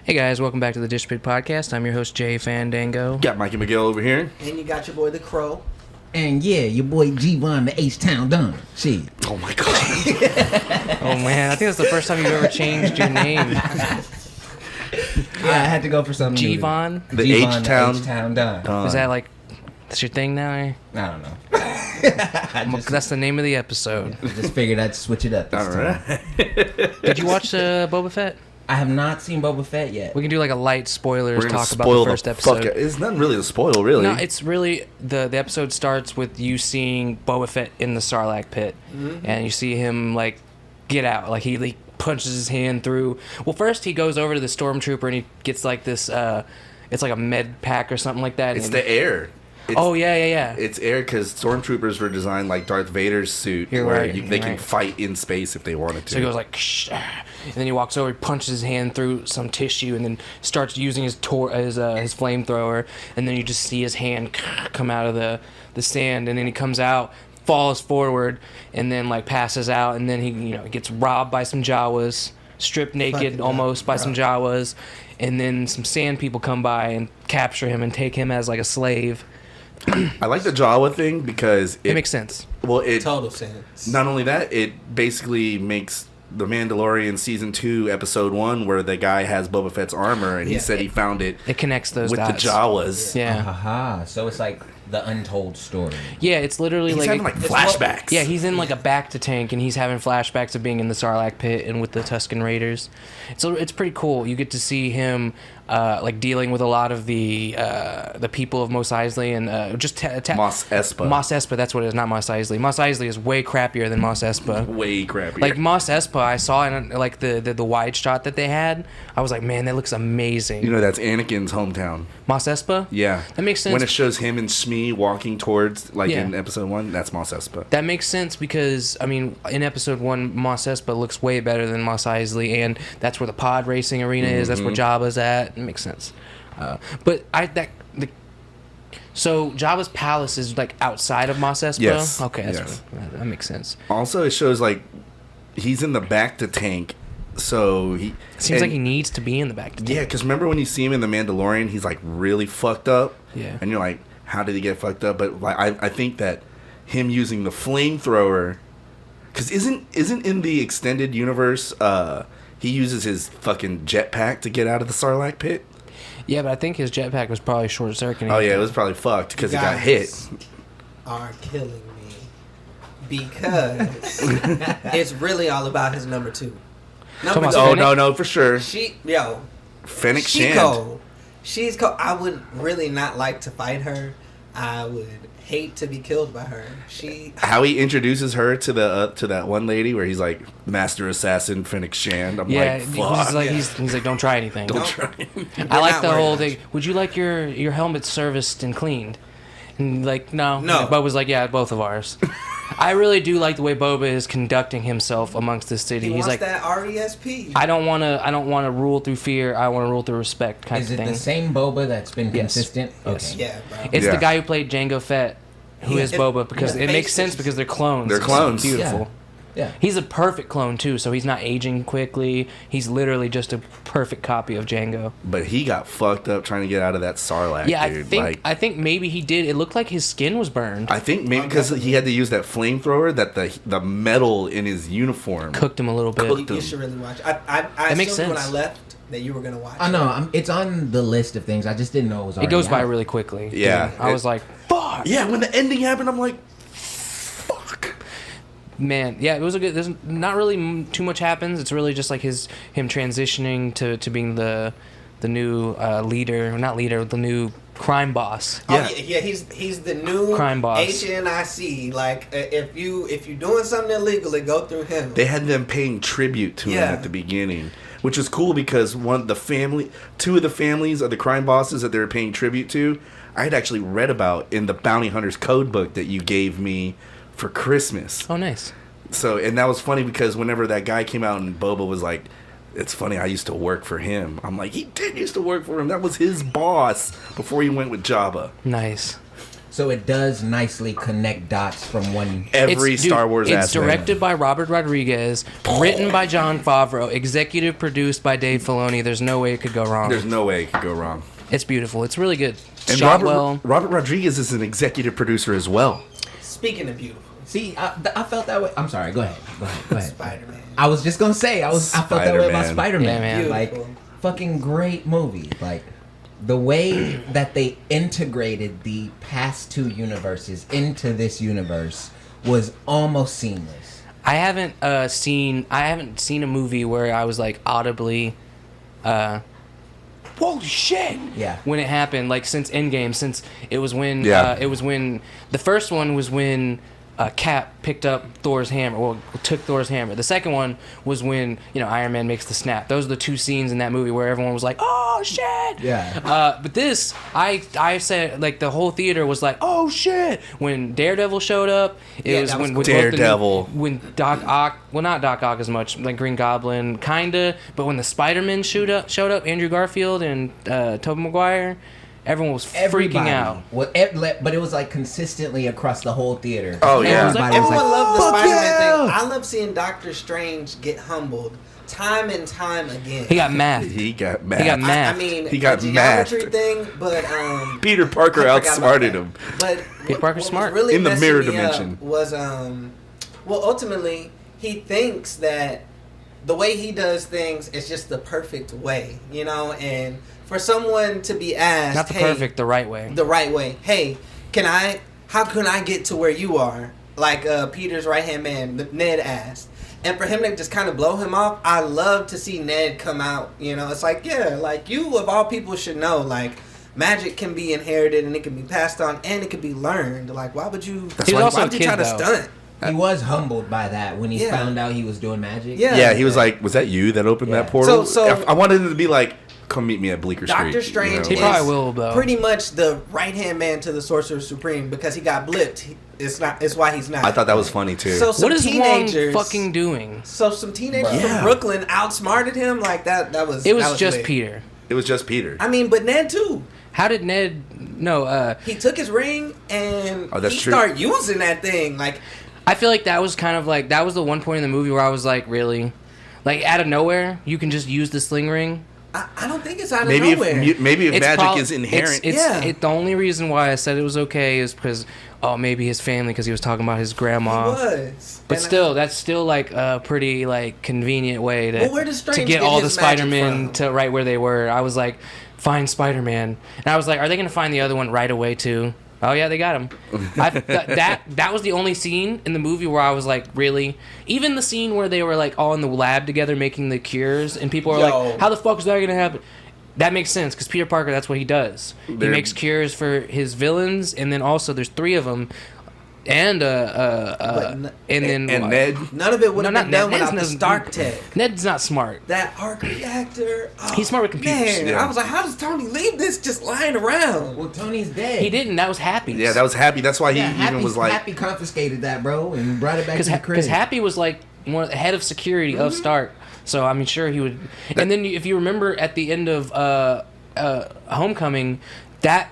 Hey guys, welcome back to the Dish Pit Podcast. I'm your host, Jay Fandango. Got Mikey McGill over here. And you got your boy, the Crow. And yeah, your boy G-Von, the H-Town Don. Shit. Oh my god. Oh man, I think that's the first time you've ever changed your name. Yeah, I had to go for something. G-Von? The G-Von, H-Town. the H-Town Don. Is that like, that's your thing now? I don't know. That's the name of the episode. I just figured I'd switch it up this time. Alright. Did you watch Boba Fett? I have not seen Boba Fett yet. We can do like a light spoilers We're gonna talk about spoil the first episode. It's not really a spoil, really. No, it's really the episode starts with you seeing Boba Fett in the Sarlacc pit, and you see him like get out, like he punches his hand through. Well, first he goes over to the stormtrooper and he gets like this. It's like a med pack or something like that. It's and the air. yeah. It's air because stormtroopers were designed like Darth Vader's suit, You're where right, they you're can right. fight in space if they wanted to. So he goes like, shh, and then he walks over, he punches his hand through some tissue, and then starts using his flamethrower, and then you just see his hand come out of the sand, and then he comes out, falls forward, and then like passes out, and then he gets robbed by some Jawas, stripped naked Fucking almost by bro. some Jawas, and then some sand people come by and capture him and take him as like a slave. I like the Jawa thing because It makes sense. Well, it Total sense. not only that, it basically makes The Mandalorian Season 2, Episode 1, where the guy has Boba Fett's armor, and he Yeah. said he found it It connects those with dots. the Jawas. Yeah. Aha. So it's like the untold story. Yeah, it's literally He's like having like it's flashbacks. yeah, he's in like a back to tank, and he's having flashbacks of being in the Sarlacc pit and with the Tusken Raiders. So it's pretty cool. You get to see him like dealing with a lot of the people of Mos Eisley and just Mos Espa. Mos Espa. That's what it is, not Mos Eisley. Mos Eisley is way crappier than Mos Espa. Way crappier. Like Mos Espa, I saw in like the wide shot that they had. I was like, man, that looks amazing. you know, that's Anakin's hometown. Mos Espa. Yeah. That makes sense. When it shows him and Shmi walking towards, like Yeah. in Episode 1, that's Mos Espa. That makes sense because, I mean, in Episode 1, Mos Espa looks way better than Mos Eisley, and that's where the pod racing arena is. That's where Jabba's at. It makes sense. So Jabba's palace is like outside of Mos Espa? Yes. Okay, Yes. that makes sense. Also, it shows like he's in the back to tank, so he Seems like he needs to be in the back. yeah. Because remember when you see him in the Mandalorian, he's like really fucked up. Yeah. and you're like, how did he get fucked up? But like, I think that him using the flamethrower, because isn't in the extended universe, he uses his fucking jetpack to get out of the Sarlacc pit. Yeah, but I think his jetpack was probably short-circuiting. Oh yeah, it was probably fucked because he got hit. Are killing me because it's really all about his number 2. Number Talking 2. about Oh Fennec? no, for sure. Fennec She Shand. cold. She's cold. I would really not like to fight her. I would hate to be killed by her. How he introduces her to the to that one lady where he's like Master Assassin Fennec Shand. I'm Yeah, like, fuck. he's like, don't try anything. Don't try. I like not the worried whole about thing. Would you like your helmet serviced and cleaned? And like, no. No. Boba was like, yeah, both of ours. I really do like the way Boba is conducting himself amongst the city. He He's wants like, that RESP. I don't want to rule through fear. I want to rule through respect, kind Is of it thing. the same Boba that's been Yes. consistent? Yes. Okay. Yeah, bro. It's Yeah. the guy who played Jango Fett, who is Yeah. Boba, because Yeah. it makes sense because they're clones. They're It's clones. beautiful. Yeah. He's a perfect clone too, so he's not aging quickly. He's literally just a perfect copy of Jango. But he got fucked up trying to get out of that Sarlacc, Yeah, dude. I think maybe he did. It looked like his skin was burned. I think maybe because he had to use that flamethrower, that the metal in his uniform Cooked him a little bit. Cooked You him. should really watch. I That makes assumed when I sense. left that you were gonna watch. I know. It's on the list of things. I just didn't know it was It already goes by out. really quickly. Yeah, I it- was like, fuck. Yeah, when the ending happened, I'm like, fuck. Man, yeah, it was a good. There's not really too much happens. It's really just like him transitioning to being the new leader, not leader, the new crime boss. Oh, Yeah. yeah, he's the new Crime boss. HNIC. Like if you're doing something illegally, go through him. They had them paying tribute to him Yeah. at the beginning, which was cool because two of the families of the crime bosses that they were paying tribute to, I had actually read about in the Bounty Hunters code book that you gave me for Christmas. Oh, nice. So, and that was funny because whenever that guy came out and Boba was like, it's funny, I used to work for him. I'm like, he did used to work for him. That was his boss before he went with Jabba. Nice. So it does nicely connect dots from one. Every Star Wars It's aspect. directed by Robert Rodriguez, written by Jon Favreau, executive produced by Dave Filoni. There's no way it could go wrong. There's no way it could go wrong. It's beautiful. It's really good. And Shot well. Robert Rodriguez is an executive producer as well. Speaking of beautiful, See, I felt that way. I'm sorry. Go ahead. Go ahead. Spider-Man. I was just gonna say I felt that way about Spider-Man. Spider-Man. Yeah, man. Like Beautiful. fucking great movie. Like the way that they integrated the past two universes into this universe was almost seamless. I haven't seen a movie where I was like audibly holy shit. Yeah. When it happened, like since Endgame, since it was when Yeah. it was when the first one was when Cap picked up Thor's hammer, well, took Thor's hammer. The second one was when, Iron Man makes the snap. Those are the two scenes in that movie where everyone was like, oh, shit! Yeah. But this, I said, like, the whole theater was like, oh, shit! When Daredevil showed up, it Yeah, was that was when... cool. with both the Daredevil. when Doc Ock, well, not Doc Ock as much, like Green Goblin, kinda, but when the Spider-Man showed up, Andrew Garfield and Tobey Maguire... Everyone was freaking out. Well, but it was like consistently across the whole theater. Oh, yeah. Everybody was Everyone like, loved the "Fuck Spider-Man yeah!" thing. I love seeing Doctor Strange get humbled time and time again. He got math. He got mad. He got mad. I mean, He got the geometry mathed. thing, but Peter Parker I forgot about outsmarted that. him. But Peter Parker's what smart. was really In the messing mirror me up dimension. was well, ultimately he thinks that the way he does things is just the perfect way, and for someone to be asked, Not the hey, perfect, the right way. the right way. Hey, how can I get to where you are? Like Peter's right hand man, Ned asked. And for him to just kind of blow him off, I love to see Ned come out. It's like, yeah, like you of all people should know, like magic can be inherited and it can be passed on and it can be learned. Like, why would you? He was also why a would you kid, try to though. stunt? He was humbled by that when he Yeah. found out he was doing magic. Yeah. Yeah, he was like, was that you that opened Yeah. that portal? So- I wanted it to be like, come meet me at Bleecker Street. Doctor Strange He is probably will, though. pretty much the right hand man to the Sorcerer Supreme because he got blipped. It's why he's not. I thought that was funny too. So some What is Wong teenagers fucking doing? So some teenagers Bruh. Yeah. from Brooklyn outsmarted him like that. That was. It was that was just lit. Peter. It was just Peter. I mean, but Ned too. How did Ned... No, He took his ring and Oh, that's he true. started using that thing. Like, I feel like that was kind of like... That was the one point in the movie where I was like, really? Like, out of nowhere, you can just use the sling ring? I don't think it's out of maybe nowhere. if magic prob- is inherent. Yeah. The only reason why I said it was okay is because, maybe his family, because he was talking about his grandma. He was. But And still, that's still like a pretty like convenient way to Well, where does to Strange get get all the his magic Spider-Man from? to right where they were. I was like, find Spider-Man, and I was like, are they gonna find the other one right away too? Oh yeah, they got him. That was the only scene in the movie where I was like, really? Even the scene where they were like all in the lab together making the cures, and people are Yo. like, how the fuck is that gonna happen? That makes sense because Peter Parker, that's what he does. He They're- makes cures for his villains, and then also there's 3 of them, and n- then and what? Ned. none of it would No, have not been done Ned. without the Ned's- Stark tech. Ned's not smart. That arc reactor. Oh, He's smart with computers. Man, Yeah. I was like, how does Tony leave this just lying around? Well, Tony's dead. He didn't. That was Happy's. Yeah, that was Happy. That's why he even was like, Happy confiscated that, bro, and brought it back to the crib. because Happy was like head of security of Stark. So I'm sure he would. And then if you remember at the end of Homecoming, that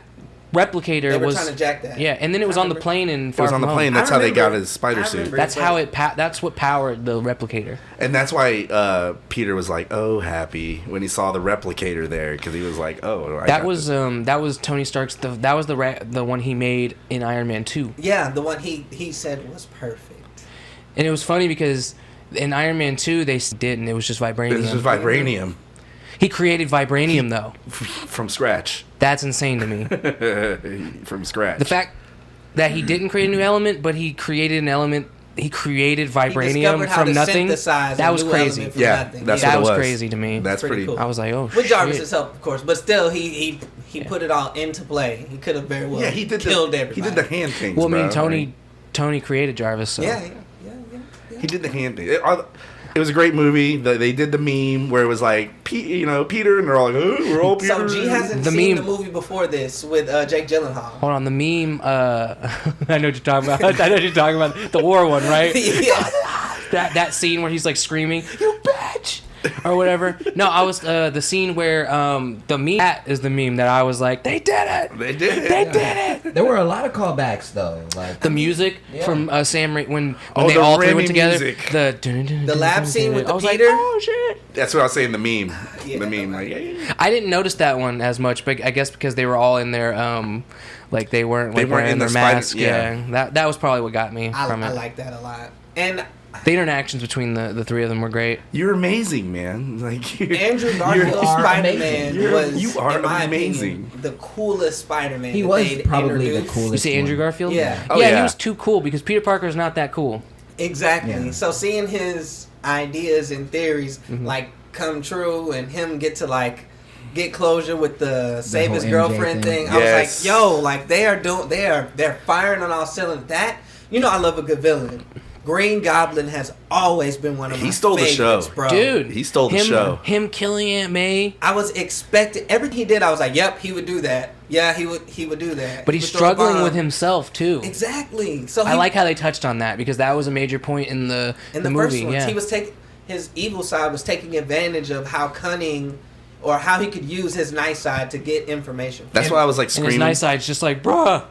replicator They were was trying to jack that. Yeah, and then it was I on the remember. plane in it Far was on From the plane. Home. That's how they got remember. his spider I suit. remember. That's how that's what powered the replicator. And that's why Peter was like, "Oh, Happy," when he saw the replicator there, because he was like, "Oh, That was Tony Stark's. That was the one he made in Iron Man 2. Yeah, the one he said was perfect. And it was funny because in Iron Man 2 they didn't. It was just vibranium. This is vibranium He created vibranium though. from scratch. That's insane to me. From scratch. The fact that he didn't create a new element, but he created an element. He created He vibranium discovered how from to nothing. synthesize That a was new crazy. element from Yeah, nothing. that's Yeah. That what it was was. crazy to me. That's Pretty pretty cool. I was like, oh With Jarvis' shit. help, of course, but still, he put it all into play. He could have very well Yeah, he did killed the, everybody. He did the hand things. Well, I mean, bro. Tony created Jarvis. So. Yeah. He did the hand thing. It was a great movie. They did the meme where it was like, Peter, and they're all like, oh, we're all Peter. So G hasn't The seen meme- the movie before this with Jake Gyllenhaal. Hold on, the meme. I know what you're talking about. I know what you're talking about. The war one, right? yeah. That scene where he's like screaming, "You bitch!" or whatever. No, I was the scene where the meme that is the meme that I was like, they did it. They did it. They did it. There were a lot of callbacks though. Like The music from Sam when they the all three Remy went together. music. The lab scene with I the was Peter. like, oh shit. That's what I was saying. The meme. Yeah, The meme. Like, I didn't notice that one as much, but I guess because they were all in their like they weren't wearing in their the spider- mask. yeah. That was probably what got me from I it. like that a lot. And The interactions between the three of them were great. you're amazing, man. Like Andrew Garfield's are Spider-Man amazing. was, You are in my amazing. opinion, the coolest Spider-Man. he that was they'd probably the introduced. coolest. You see Andrew one. Garfield? Yeah. Oh, yeah, yeah. he was too cool because Peter Parker's not that cool. Exactly. Yeah. So seeing his ideas and theories Mm-hmm. like come true, and him get to like get closure with the save whole his MJ girlfriend thing. thing, I was Yes. like, yo, like they're firing on all cylinders. That, you know, I love a good villain. Green Goblin has always been one of my He stole the favorites, show. bro. Dude, He stole the him, show. Him killing Aunt May, I was expecting everything he did. I was like, yep, he would do that. Yeah, he would do that. but He he's would throw a struggling bomb. with himself too. Exactly. So I like how they touched on that because that was a major point in the in the movie. first ones, Yeah, he was taking his evil side was taking advantage of how cunning or how he could use his nice side to get information. That's why I was like and screaming. his nice side's just like, bruh.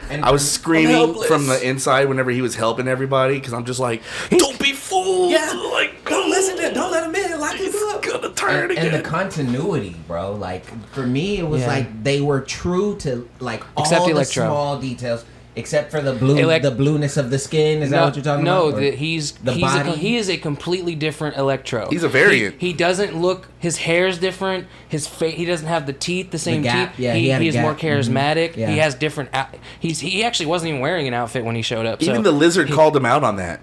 And I was screaming helpless. from the inside whenever he was helping everybody because I'm just like, don't be fooled. Yeah. Like, Don't listen to him. Don't let him in. Lock him he's up. gonna turn and again. the continuity, bro. Like for me, it was Yeah. like they were true to like Except all the Electro. small details, except for the blue, the blueness of the skin. Is that what you're talking no, about? No, Or he's the he body. is a completely different Electro. He's a variant. He doesn't look. His hair's different. His face. He doesn't have the teeth, the same gap, teeth. yeah, he had a he's more gap. charismatic. Yeah. He has different. He actually wasn't even wearing an outfit when he showed up. Even so the lizard called him out on that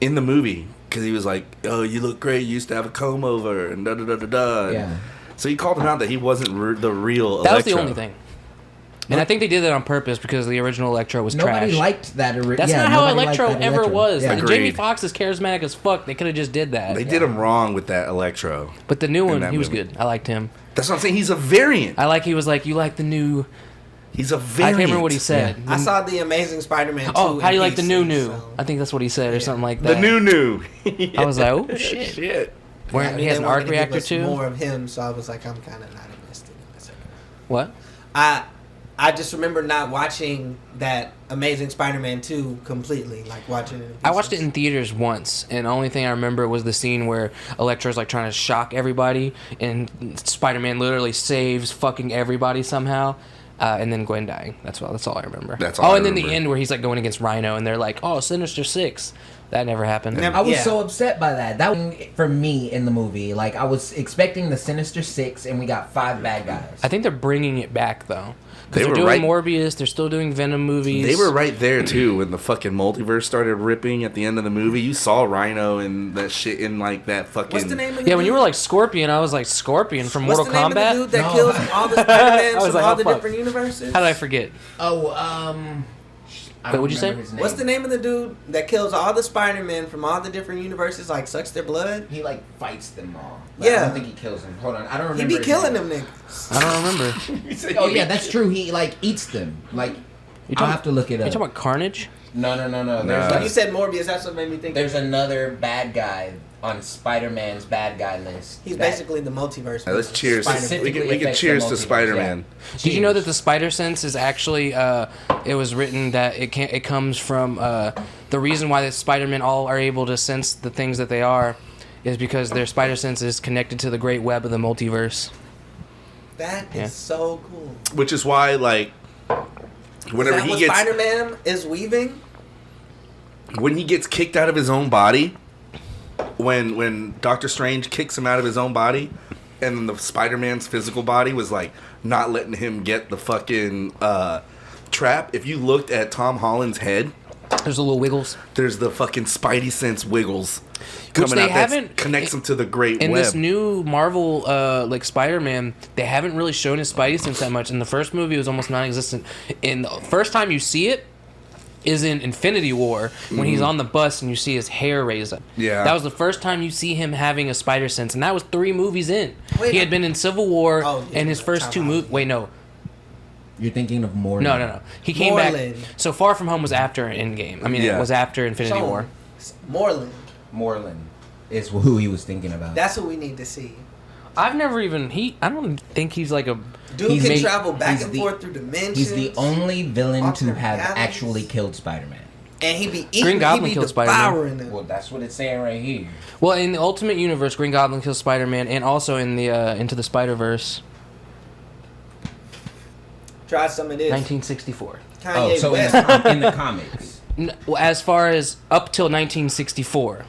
in the movie because he was like, "Oh, you look great. You used to have a comb over and da da da da da." Yeah. So he called him out that he wasn't the real. that was Electro. the only thing. And I think they did that on purpose because the original Electro was Nobody trash. liked that. That's not how nobody liked Electro that ever was. Yeah. Like, Agreed. Jamie Foxx is charismatic as fuck. They could have just did that. They did him wrong with that Electro. But the new one, that he was movie. good. I liked him. That's what I'm saying. He's a variant. He was like, you like the new. He's a I variant. can't remember what he said. I saw the Amazing Spider-Man 2. Oh, how do you in like the DC, new? so- I think that's what he said, or something like The that. new. I was like, oh shit. Shit. Where I mean, he has they an wanted arc to give reactor us too. More of him, so I was like, I'm kind of not invested in this. What? I just remember not watching that Amazing Spider-Man 2 completely, like watching it. In I watched it pieces. in theaters once, and the only thing I remember was the scene where Electro's like trying to shock everybody, and Spider-Man literally saves fucking everybody somehow. And then Gwen dying. That's all I remember. That's all Oh, I and then the remember. end where he's like going against Rhino, and they're like, "Oh, Sinister Six." That never happened. Never- I was Yeah. so upset by that. That was for me in the movie. Like I was expecting the Sinister Six, and we got 5 bad guys. I think they're bringing it back though, They because they're were doing right- Morbius. They're still doing Venom movies. They were right there too when the fucking multiverse started ripping at the end of the movie. You saw Rhino and that shit in like that fucking. What's the name of the Yeah, when you were dude? like Scorpion, I was like Scorpion from What's Mortal the name Kombat. of the dude that No. kills all the Spider-Mans I was from like, all oh, the fuck. different universes? How did I forget? Oh, I don't what'd you say? remember his name. What's the name of the dude that kills all the Spider-Men from all the different universes, like sucks their blood? He like fights them all. But I Yeah. don't think he kills them. Hold on, I don't He remember. be his killing name. them niggas. I don't remember. Oh yeah, that's true. He like eats them. Like I'll talking- have to look it You up. talking about Carnage? No. There's Nah. When like, you said Morbius, that's what made me think. there's another bad guy on Spider-Man's bad guy list. He's that- basically the multiverse. Let's cheers. Spider-Man. We can Specifically affects the cheers to multiverse, Spider-Man. yeah. Did you know that Cheers. the Spider Sense is actually? It was written that it comes from the reason why the Spider-Men all are able to sense the things that they are, is because their Spider Sense is connected to the great web of the multiverse. That is Yeah. so cool. Which is why, like, whenever Is that he what gets Spider-Man is weaving? when he gets kicked out of his own body, when Doctor Strange kicks him out of his own body, and then the Spider-Man's physical body was like not letting him get the fucking trap. If you looked at Tom Holland's head, There's a little wiggles. there's the fucking Spidey sense wiggles Which coming they out that haven't- connects him to the great In web. this new Marvel, like Spider-Man, they haven't really shown his Spidey sense that much. In the first movie, it was almost non-existent. In the first time you see it is in Infinity War when he's on the bus and you see his hair raise up. Yeah. That was the first time you see him having a spider sense, and that was 3 movies in. Wait, he had been in Civil War Oh, yeah, and his first Tom 2 movies. Wait, no. You're thinking of more. No. He came Moreland. back. So Far From Home was after Endgame. I mean, Yeah. it was after Infinity So, War. Moreland. Moreland. is who he was thinking about. That's what we need to see. I've never even I don't think he's like a Dude can travel back he's and the- forth through dimensions. He's the only villain to alternate have realities. actually killed Spider-Man. And he be eating. Green Goblin he be killed Spider-Man. devouring them. Well, that's what it's saying right here. well in the Ultimate Universe. Green Goblin kills Spider-Man, and also in the Into the Spider-Verse, Try some of this. 1964. Kanye Oh, so West. in the comics. Well, as far as up till 1964.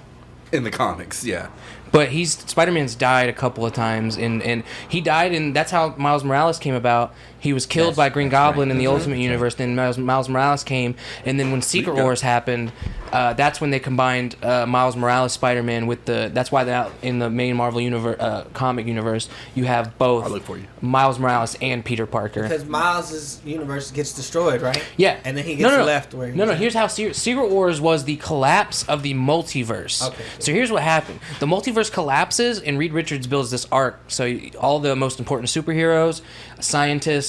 In the comics, yeah. But Spider-Man's died a couple of times, and he died, and that's how Miles Morales came about. He was killed by Green Goblin right. in the Ultimate Universe. Then Miles Morales came, and then when Secret Wars happened, that's when they combined Miles Morales Spider-Man with the. That's why that in the main Marvel universe, comic universe, you have both I'll look for you. Miles Morales and Peter Parker. Because Miles' universe gets destroyed, right? Yeah, And then he gets left where he No, was at. here's how Secret Wars was the collapse of the multiverse. Okay, cool. So here's what happened: the multiverse collapses, and Reed Richards builds this arc. So all the most important superheroes, scientists,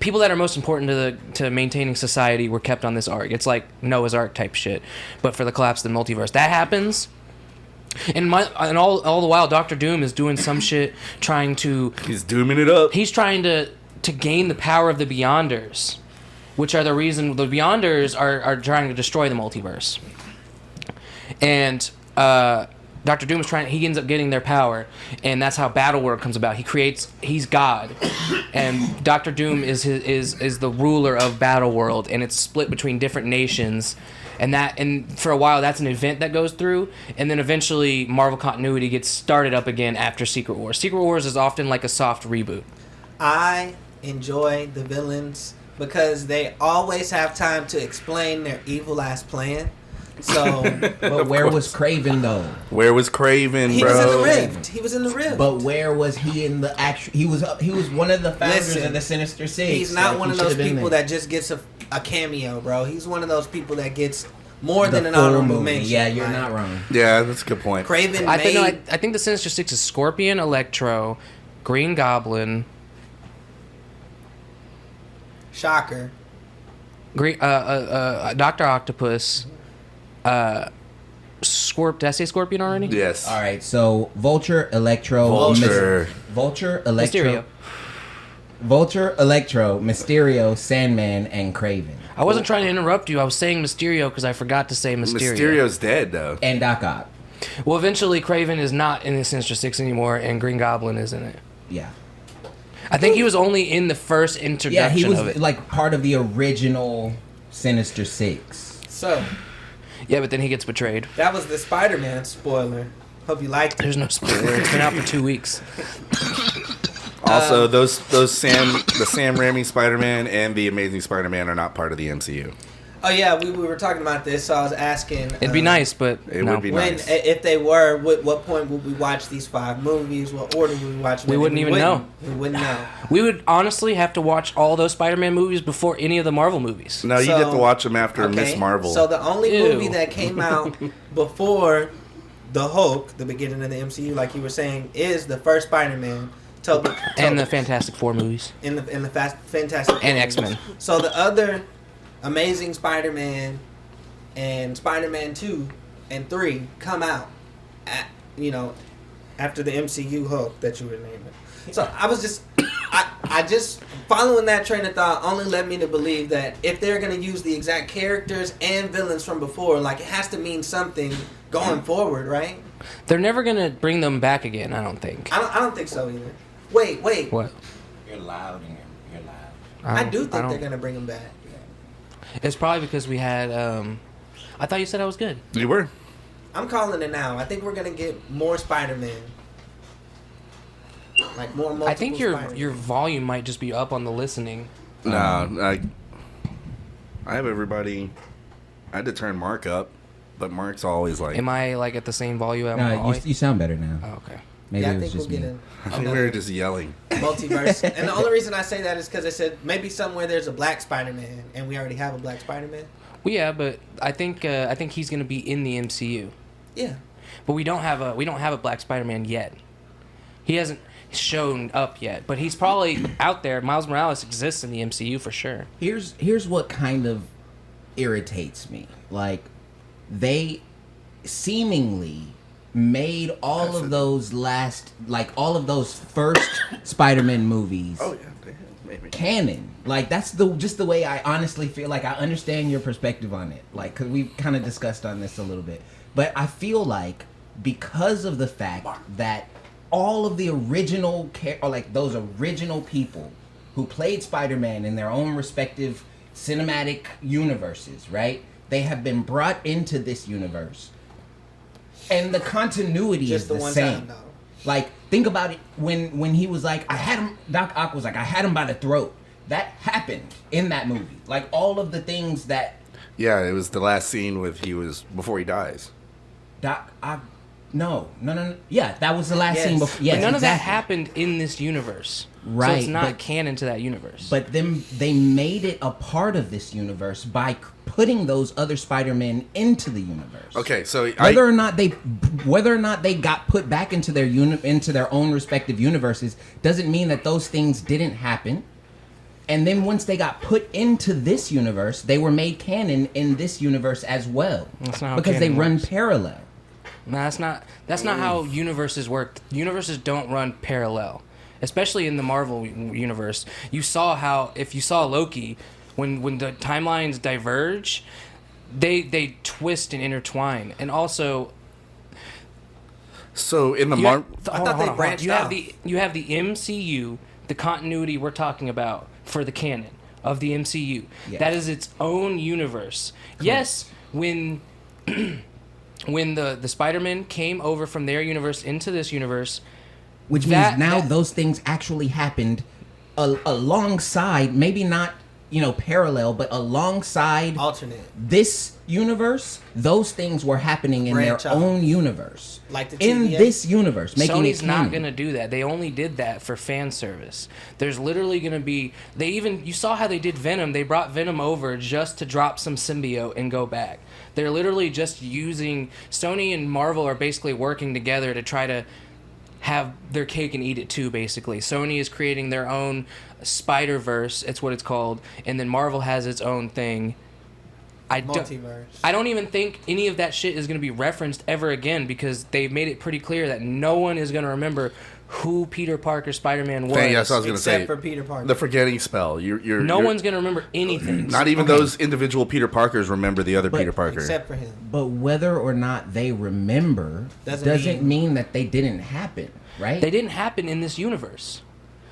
people that are most important to maintaining society were kept on this arc. It's like Noah's Ark type shit, but for the collapse of the multiverse. That happens. And all the while, Doctor Doom is doing some shit, He's dooming it up. he's trying to gain the power of the Beyonders, which are the reason the Beyonders are trying to destroy the multiverse. And Doctor Doom is he ends up getting their power, and that's how Battleworld comes about. He's God, and Doctor Doom is the ruler of Battleworld, and it's split between different nations. And for a while, that's an event that goes through, and then eventually Marvel continuity gets started up again after Secret Wars. Secret Wars is often like a soft reboot. I enjoy the villains because they always have time to explain their evil ass plan. So But where was Craven though? Where was Craven, he bro? was in the rift. He was in the rift. But where was he in the actual? He was one of the founders Listen, of the Sinister Six. He's not Like, one he of those should've been people there. that just gets a cameo, bro. He's one of those people that gets more The than an full honorable movie. mention. Yeah, you're Like, not wrong. Yeah, that's a good point. Craven I made think the Sinister Six is Scorpion, Electro, Green Goblin, Shocker. Doctor Octopus, Did I say Scorpion already? Yes. All right, so Vulture, Electro, Vulture. Vulture, Electro, Mysterio. Vulture, Electro, Mysterio, Sandman, and Craven, I wasn't trying to interrupt you. I was saying Mysterio because I forgot to say Mysterio. Mysterio's dead, though. and Doc Ock. Well, eventually Craven is not in the Sinister Six anymore, and Green Goblin is in it. Yeah, I think he was only in the first introduction yeah, he was of it. like part of the original Sinister Six. So Yeah, but then he gets betrayed. that was the Spider-Man spoiler. Hope you liked it. There's no spoiler. It's been out for 2 weeks. Also, the Sam Raimi Spider-Man and the Amazing Spider-Man are not part of the MCU. Oh yeah, we were talking about this. So I was asking. It'd be nice, but It no. would be When, nice. if they were, what point would we watch these 5 movies? What order would we watch them We in? wouldn't even know. We wouldn't know. We would honestly have to watch all those Spider-Man movies before any of the Marvel movies. No, you So- get to watch them after Okay, Miss Marvel. So the only Ew. movie that came out before the Hulk, the beginning of the MCU, like you were saying, is the first Spider-Man. And the Fantastic Four movies. in the Fantastic And Four X-Men. movies. So the other Amazing Spider-Man and Spider-Man 2 and 3 come out after the MCU Hulk that you were naming. So I was just I just following that train of thought only led me to believe that if they're gonna use the exact characters and villains from before, like it has to mean something going forward, right? They're never gonna bring them back again. I don't think. I don't think so either. Wait. What? You're loud in here. You're loud. I do think don't- they're gonna bring them back. It's probably because we had. I thought you said I was good. You were. I'm calling it now. I think we're gonna get more Spider-Man. Like more multiple I think your Spider-Man. volume might just be up on the listening. No, I have everybody. I had to turn Mark up, but Mark's always like. Am I like at the same volume? I'm No, always- you sound better now. Oh, okay. Maybe yeah, I it was think we'll just get me. I think we were just yelling. multiverse. And the only reason I say that is because I said maybe somewhere there's a black Spider-Man, and we already have a black Spider-Man. Well, yeah, but I think he's gonna be in the MCU. Yeah. But we don't have a Black Spider-Man yet. He hasn't shown up yet, but he's probably out there. Miles Morales exists in the MCU for sure. Here's what kind of irritates me. Like they seemingly made all of those all of those first Spider-Man movies Oh yeah, maybe. canon. Like that's just the way I honestly feel. Like I understand your perspective on it. Like because we've kind of discussed on this a little bit, but I feel like because of the fact that all of the original those original people who played Spider-Man in their own respective cinematic universes, right? They have been brought into this universe. And the continuity Just is the the one same. time, though. Like, think about it when he was like, I had him, Doc Ock was like, I had him by the throat. That happened in that movie. Like, all of the things that Yeah, it was the last scene before he dies. Doc Ock, no. Yeah, that was the last Yes. scene before. Yes, But none of that exactly. happened in this universe. So Right, it's not but- canon to that universe. But then they made it a part of this universe by putting those other Spider-Men into the universe. Okay, so Whether or not they got put back into their own respective universes doesn't mean that those things didn't happen. And then once they got put into this universe, they were made canon in this universe as well. That's not how because they canon run works. parallel. No, that's not how universes work. Universes don't run parallel, especially in the Marvel universe. You saw how if you saw Loki, when the timelines diverge, they twist and intertwine, and also so in the you Marvel. thought they branched you have off. you have the MCU, the continuity we're talking about for the canon of the MCU. Yes. That is its own universe. Yes, when when the Spider-Man came over from their universe into this universe, Which That- means now that- those things actually happened alongside, maybe not, parallel, but alongside Alternate. this universe, those things were happening in Branch their off. own universe. Like the in TVA? this universe, making Sony's it not canon. going to do that. They only did that for fan service. There's literally going to be you saw how they did Venom. They brought Venom over just to drop some symbiote and go back. They're literally just using Sony and Marvel are basically working together to try to have their cake and eat it too, basically. Sony is creating their own Spider-Verse, it's what it's called, and then Marvel has its own thing. Multiverse. I don't even think any of that shit is going to be referenced ever again because they've made it pretty clear that no one is going to remember who Peter Parker Spider-Man was. Yes, I was going to Except say for Peter Parker. the forgetting spell. No one's going to remember anything. Not even those individual Peter Parkers remember the other But- Peter Parker. Except for him. But whether or not they remember Doesn't mean that they didn't happen, right? They didn't happen in this universe.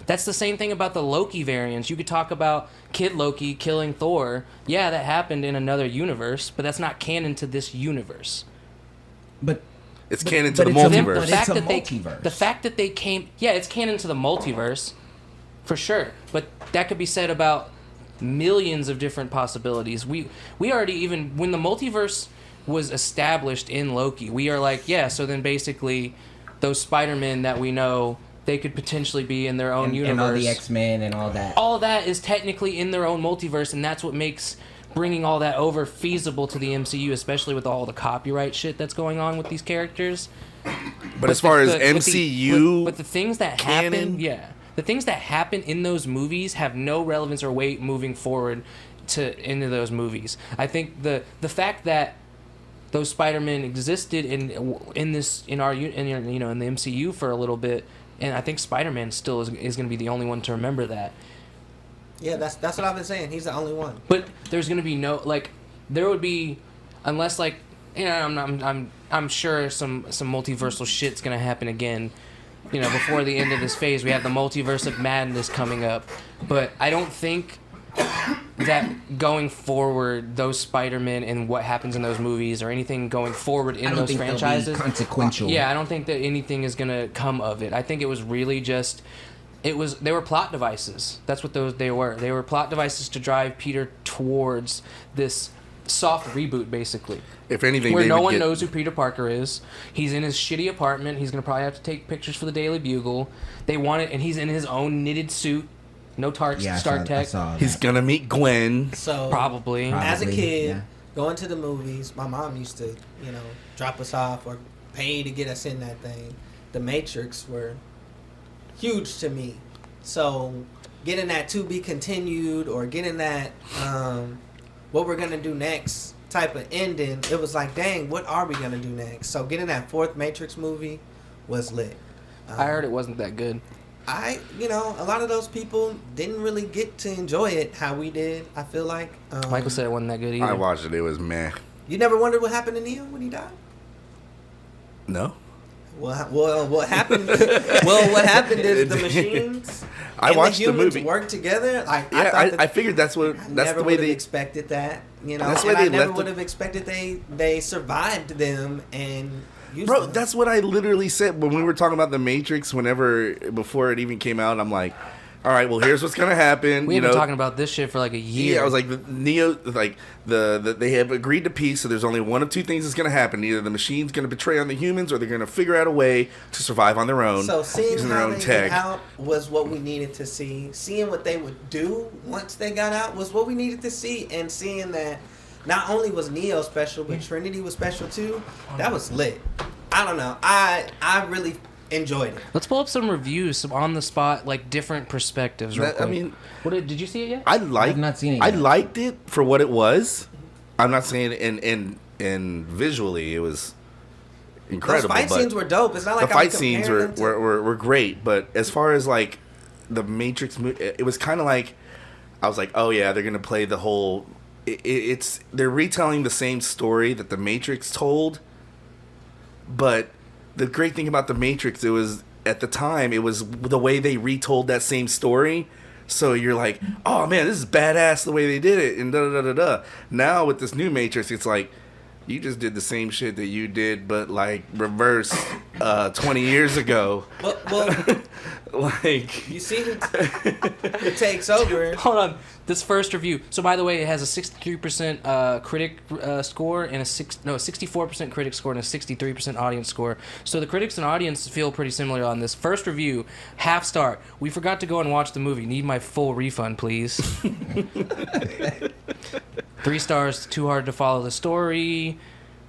That's the same thing about the Loki variants. You could talk about Kid Loki killing Thor. Yeah, that happened in another universe, but that's not canon to this universe. But It's canon to but the it's a- multiverse. but it's a multiverse. The fact that they came, yeah, it's canon to the multiverse, for sure. But that could be said about millions of different possibilities. We already even when the multiverse was established in Loki, we are like, yeah. So then basically, those Spider-Men that we know, they could potentially be in their own universe. and all the X-Men and all that. All that is technically in their own multiverse, and that's what makes bringing all that over feasible to the MCU, especially with all the copyright shit that's going on with these characters. but as far as with MCU, but the things that canon? happen, yeah, the things that happen in those movies have no relevance or weight moving forward into those movies. I think the fact that those Spider-Men existed in the MCU for a little bit, and I think Spider-Man still is going to be the only one to remember that. Yeah, that's what I've been saying. He's the only one. But there's going to be there would be, unless I'm sure some multiversal shit's going to happen again. Before the end of this phase, we have the multiverse of madness coming up. But I don't think that going forward, those Spider-Men and what happens in those movies or anything going forward in I don't those think they'll be franchises, consequential. yeah, I don't think that anything is going to come of it. I think it was really just they were plot devices. That's what they were. They were plot devices to drive Peter towards this soft reboot, basically. if anything, Where they no would one get, knows who Peter Parker is. He's in his shitty apartment. He's going to probably have to take pictures for the Daily Bugle. They want it, and he's in his own knitted suit. No Stark I Tech. saw He's that. gonna meet Gwen. So Probably. as a Probably, kid, yeah. going to the movies, my mom used to, drop us off or pay to get us in that thing. The Matrix were huge to me. So getting that to be continued or getting that what we're gonna do next type of ending, it was like, dang, what are we gonna do next? So getting that fourth Matrix movie was lit. I heard it wasn't that good. A lot of those people didn't really get to enjoy it how we did. I feel like Michael said it wasn't that good either. I watched it. It was meh. You never wondered what happened to Neo when he died? No. Well, what happened? What happened is the machines. I watched the the humans movie. work together. Like I figured that's the never way would have they. expected that. That's why and they I never left would it- have expected they survived them and. Used Bro, them. that's what I literally said when we were talking about the Matrix. Before it even came out, I'm like, all right, well, here's what's gonna happen. We've been talking about this shit for like a year. Yeah, I was like, they have agreed to peace, so there's only one of two things that's gonna happen: either the machine's gonna betray on the humans, or they're gonna figure out a way to survive on their own. So seeing using their how own they tech. got out was what we needed to see. Seeing what they would do once they got out was what we needed to see, and seeing that not only was Neo special, but Trinity was special too. That was lit. I don't know. I really enjoyed it. Let's pull up some reviews, some on the spot, like different perspectives. Real quick. I mean, did you see it yet? I've not seen it I yet. liked it for what it was. I'm not saying in visually it was incredible. Those fight but scenes were dope. It's not like the I'm fight scenes comparing them to- were great, but as far as like the Matrix movie, it was kind of like I was like, oh yeah, they're gonna play the whole. They're retelling the same story that the Matrix told, but the great thing about the Matrix, it was at the time, it was the way they retold that same story. So you're like, oh man, this is badass the way they did it, and da da da da da. Now with this new Matrix, it's like you just did the same shit that you did, but like reverse 20 years ago. Well, Like you see who takes over. Hold on. This first review. So, by the way, it has a 63% critic score and a 64% critic score and a 63% audience score. So the critics and audience feel pretty similar on this. First review, half star. We forgot to go and watch the movie. Need my full refund, please. 3 stars. Too hard to follow the story.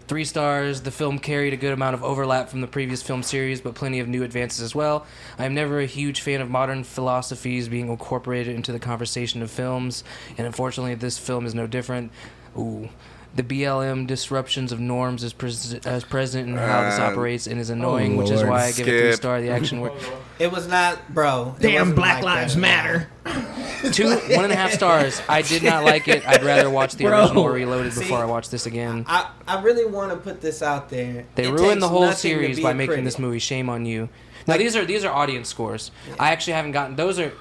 3 stars. The film carried a good amount of overlap from the previous film series, but plenty of new advances as well. I am never a huge fan of modern philosophies being incorporated into the conversation of films, and unfortunately this film is no different. Ooh. The BLM disruptions of norms is present in how this operates and is annoying, which is Lord. why I give it 3 Skip. stars. The action work. It was not, bro. it Damn, wasn't Black like Lives that. Matter. 1.5 stars. I did not like it. I'd rather watch the Bro. original or Reloaded See, before I watch this again. I really want to put this out there. They It ruined takes the whole nothing to series be by a making critic. this movie. Shame on you. Now these are audience scores. I actually haven't gotten those are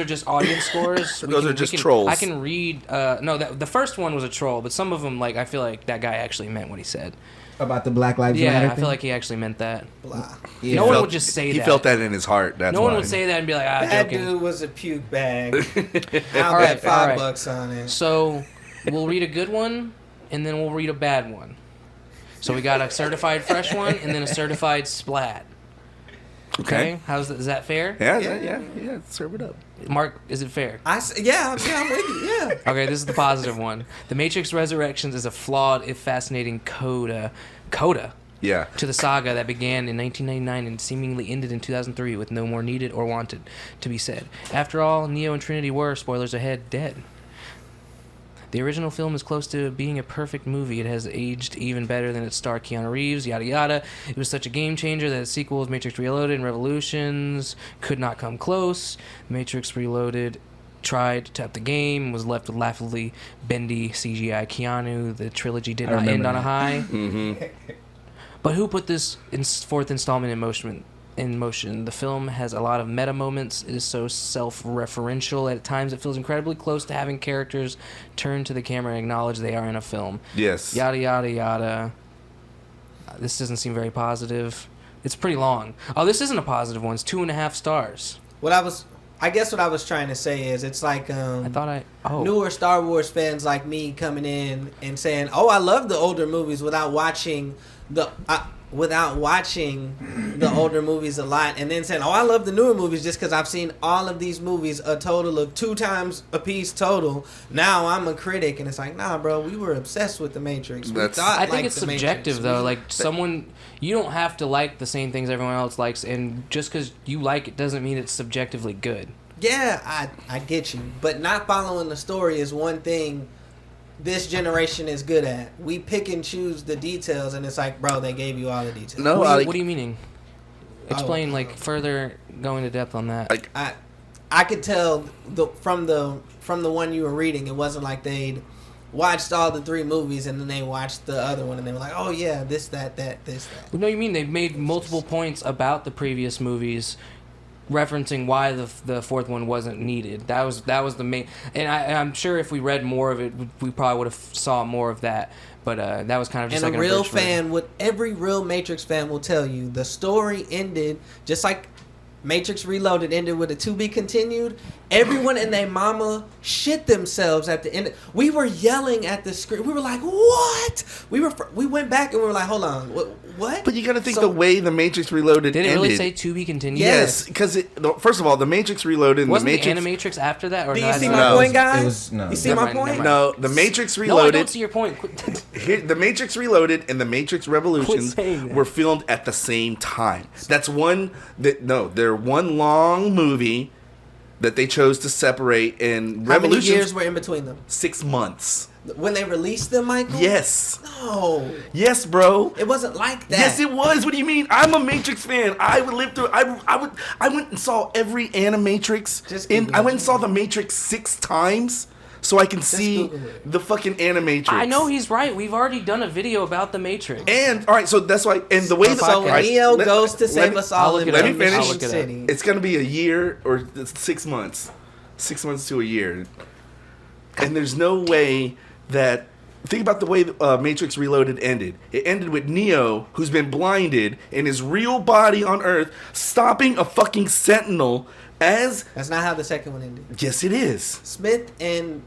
just audience scores. Those are just trolls. I can read. No, the first one was a troll, but some of them like I feel like that guy actually meant what he said. About the Black Lives Yeah, Matter I feel thing? like he actually meant that. Blah. Yeah. No one would just say he that. felt that in his heart. That's No why. one would say that and be like, That joking. dude was a puke bag. I'll All right, bet all right. $5 on it. So we'll read a good one, and then we'll read a bad one. So we got a certified fresh one, and then a certified splat. Okay, is that fair? Yeah. Serve it up. Mark, is it fair? I'm with you. Yeah. Okay, this is the positive one. The Matrix Resurrections is a flawed, if fascinating, coda Yeah. to the saga that began in 1999 and seemingly ended in 2003 with no more needed or wanted to be said. After all, Neo and Trinity were, spoilers ahead, dead. The original film is close to being a perfect movie. It has aged even better than its star Keanu Reeves, yada yada. It was such a game changer that its sequels, Matrix Reloaded and Revolutions, could not come close. Matrix Reloaded tried to up the game, was left with laughably bendy CGI Keanu. The trilogy did I not end remember on a that. high. Mm-hmm. But who put this fourth installment in motion? The film has a lot of meta moments. It is so self-referential. At times, it feels incredibly close to having characters turn to the camera and acknowledge they are in a film. Yes. Yada, yada, yada. This doesn't seem very positive. It's pretty long. Oh, this isn't a positive one. It's 2.5 stars. I guess what I was trying to say is it's like newer Star Wars fans like me coming in and saying, "Oh, I love the older movies," without watching the older movies a lot, and then saying, "Oh, I love the newer movies just because I've seen all of these movies a total of 2 times a piece total." Now I'm a critic, and it's like, nah, bro, we were obsessed with the Matrix. I think it's subjective though. Like you don't have to like the same things everyone else likes, and just because you like it doesn't mean it's subjectively good. Yeah, I get you, but not following the story is one thing this generation is good at. We pick and choose the details, and it's like, bro, they gave you all the details. No, What are you meaning? Explain further, going to depth on that. I could tell from the one you were reading, it wasn't like they'd watched all the 3 movies and then they watched the other one and they were like, oh yeah, this, that, this, that. No, you mean they've made multiple points about the previous movies, referencing why the 4th one wasn't needed. That was the main. And I'm sure if we read more of it, we probably would have saw more of that. But that was kind of just and like a real fan every real Matrix fan will tell you the story ended just like Matrix Reloaded ended with a to be continued. Everyone and their mama shit themselves at the end. We were yelling at the screen. We were like, "What?" We went back and we were like, "Hold on, what?" But you got to think the way the Matrix Reloaded Did it ended. really say to be continued? Yes, because first of all, the Matrix Reloaded. Wasn't the Matrix, Animatrix after that? Or Do you not? see No. my point, guys? It was- no. You see Never my mind, point? never No, the Matrix No, I Reloaded. don't see your point. The Matrix Reloaded and the Matrix Revolutions saying that. were filmed at the same time. They're one long movie that they chose to separate. And How many Revolutions, years were in between them? 6 months. When they released them, Michael? Yes, No. yes, bro. It wasn't like that. Yes, it was. What do you mean? I'm a Matrix fan. I would live through. I went and saw every Animatrix. I went and saw the Matrix 6 times so I can see Google it. the fucking Animatrix. I know he's right. We've already done a video about the Matrix. And all right, so that's why. And the way that So when Neo goes to save us all in let me Machine finish. I'll look it up. City. It's gonna be a year or 6 months, 6 months to a year, and there's no way that. Think about the way Matrix Reloaded ended. It ended with Neo, who's been blinded, in his real body on Earth, stopping a fucking Sentinel as... That's not how the second one ended. Yes, it is. Smith and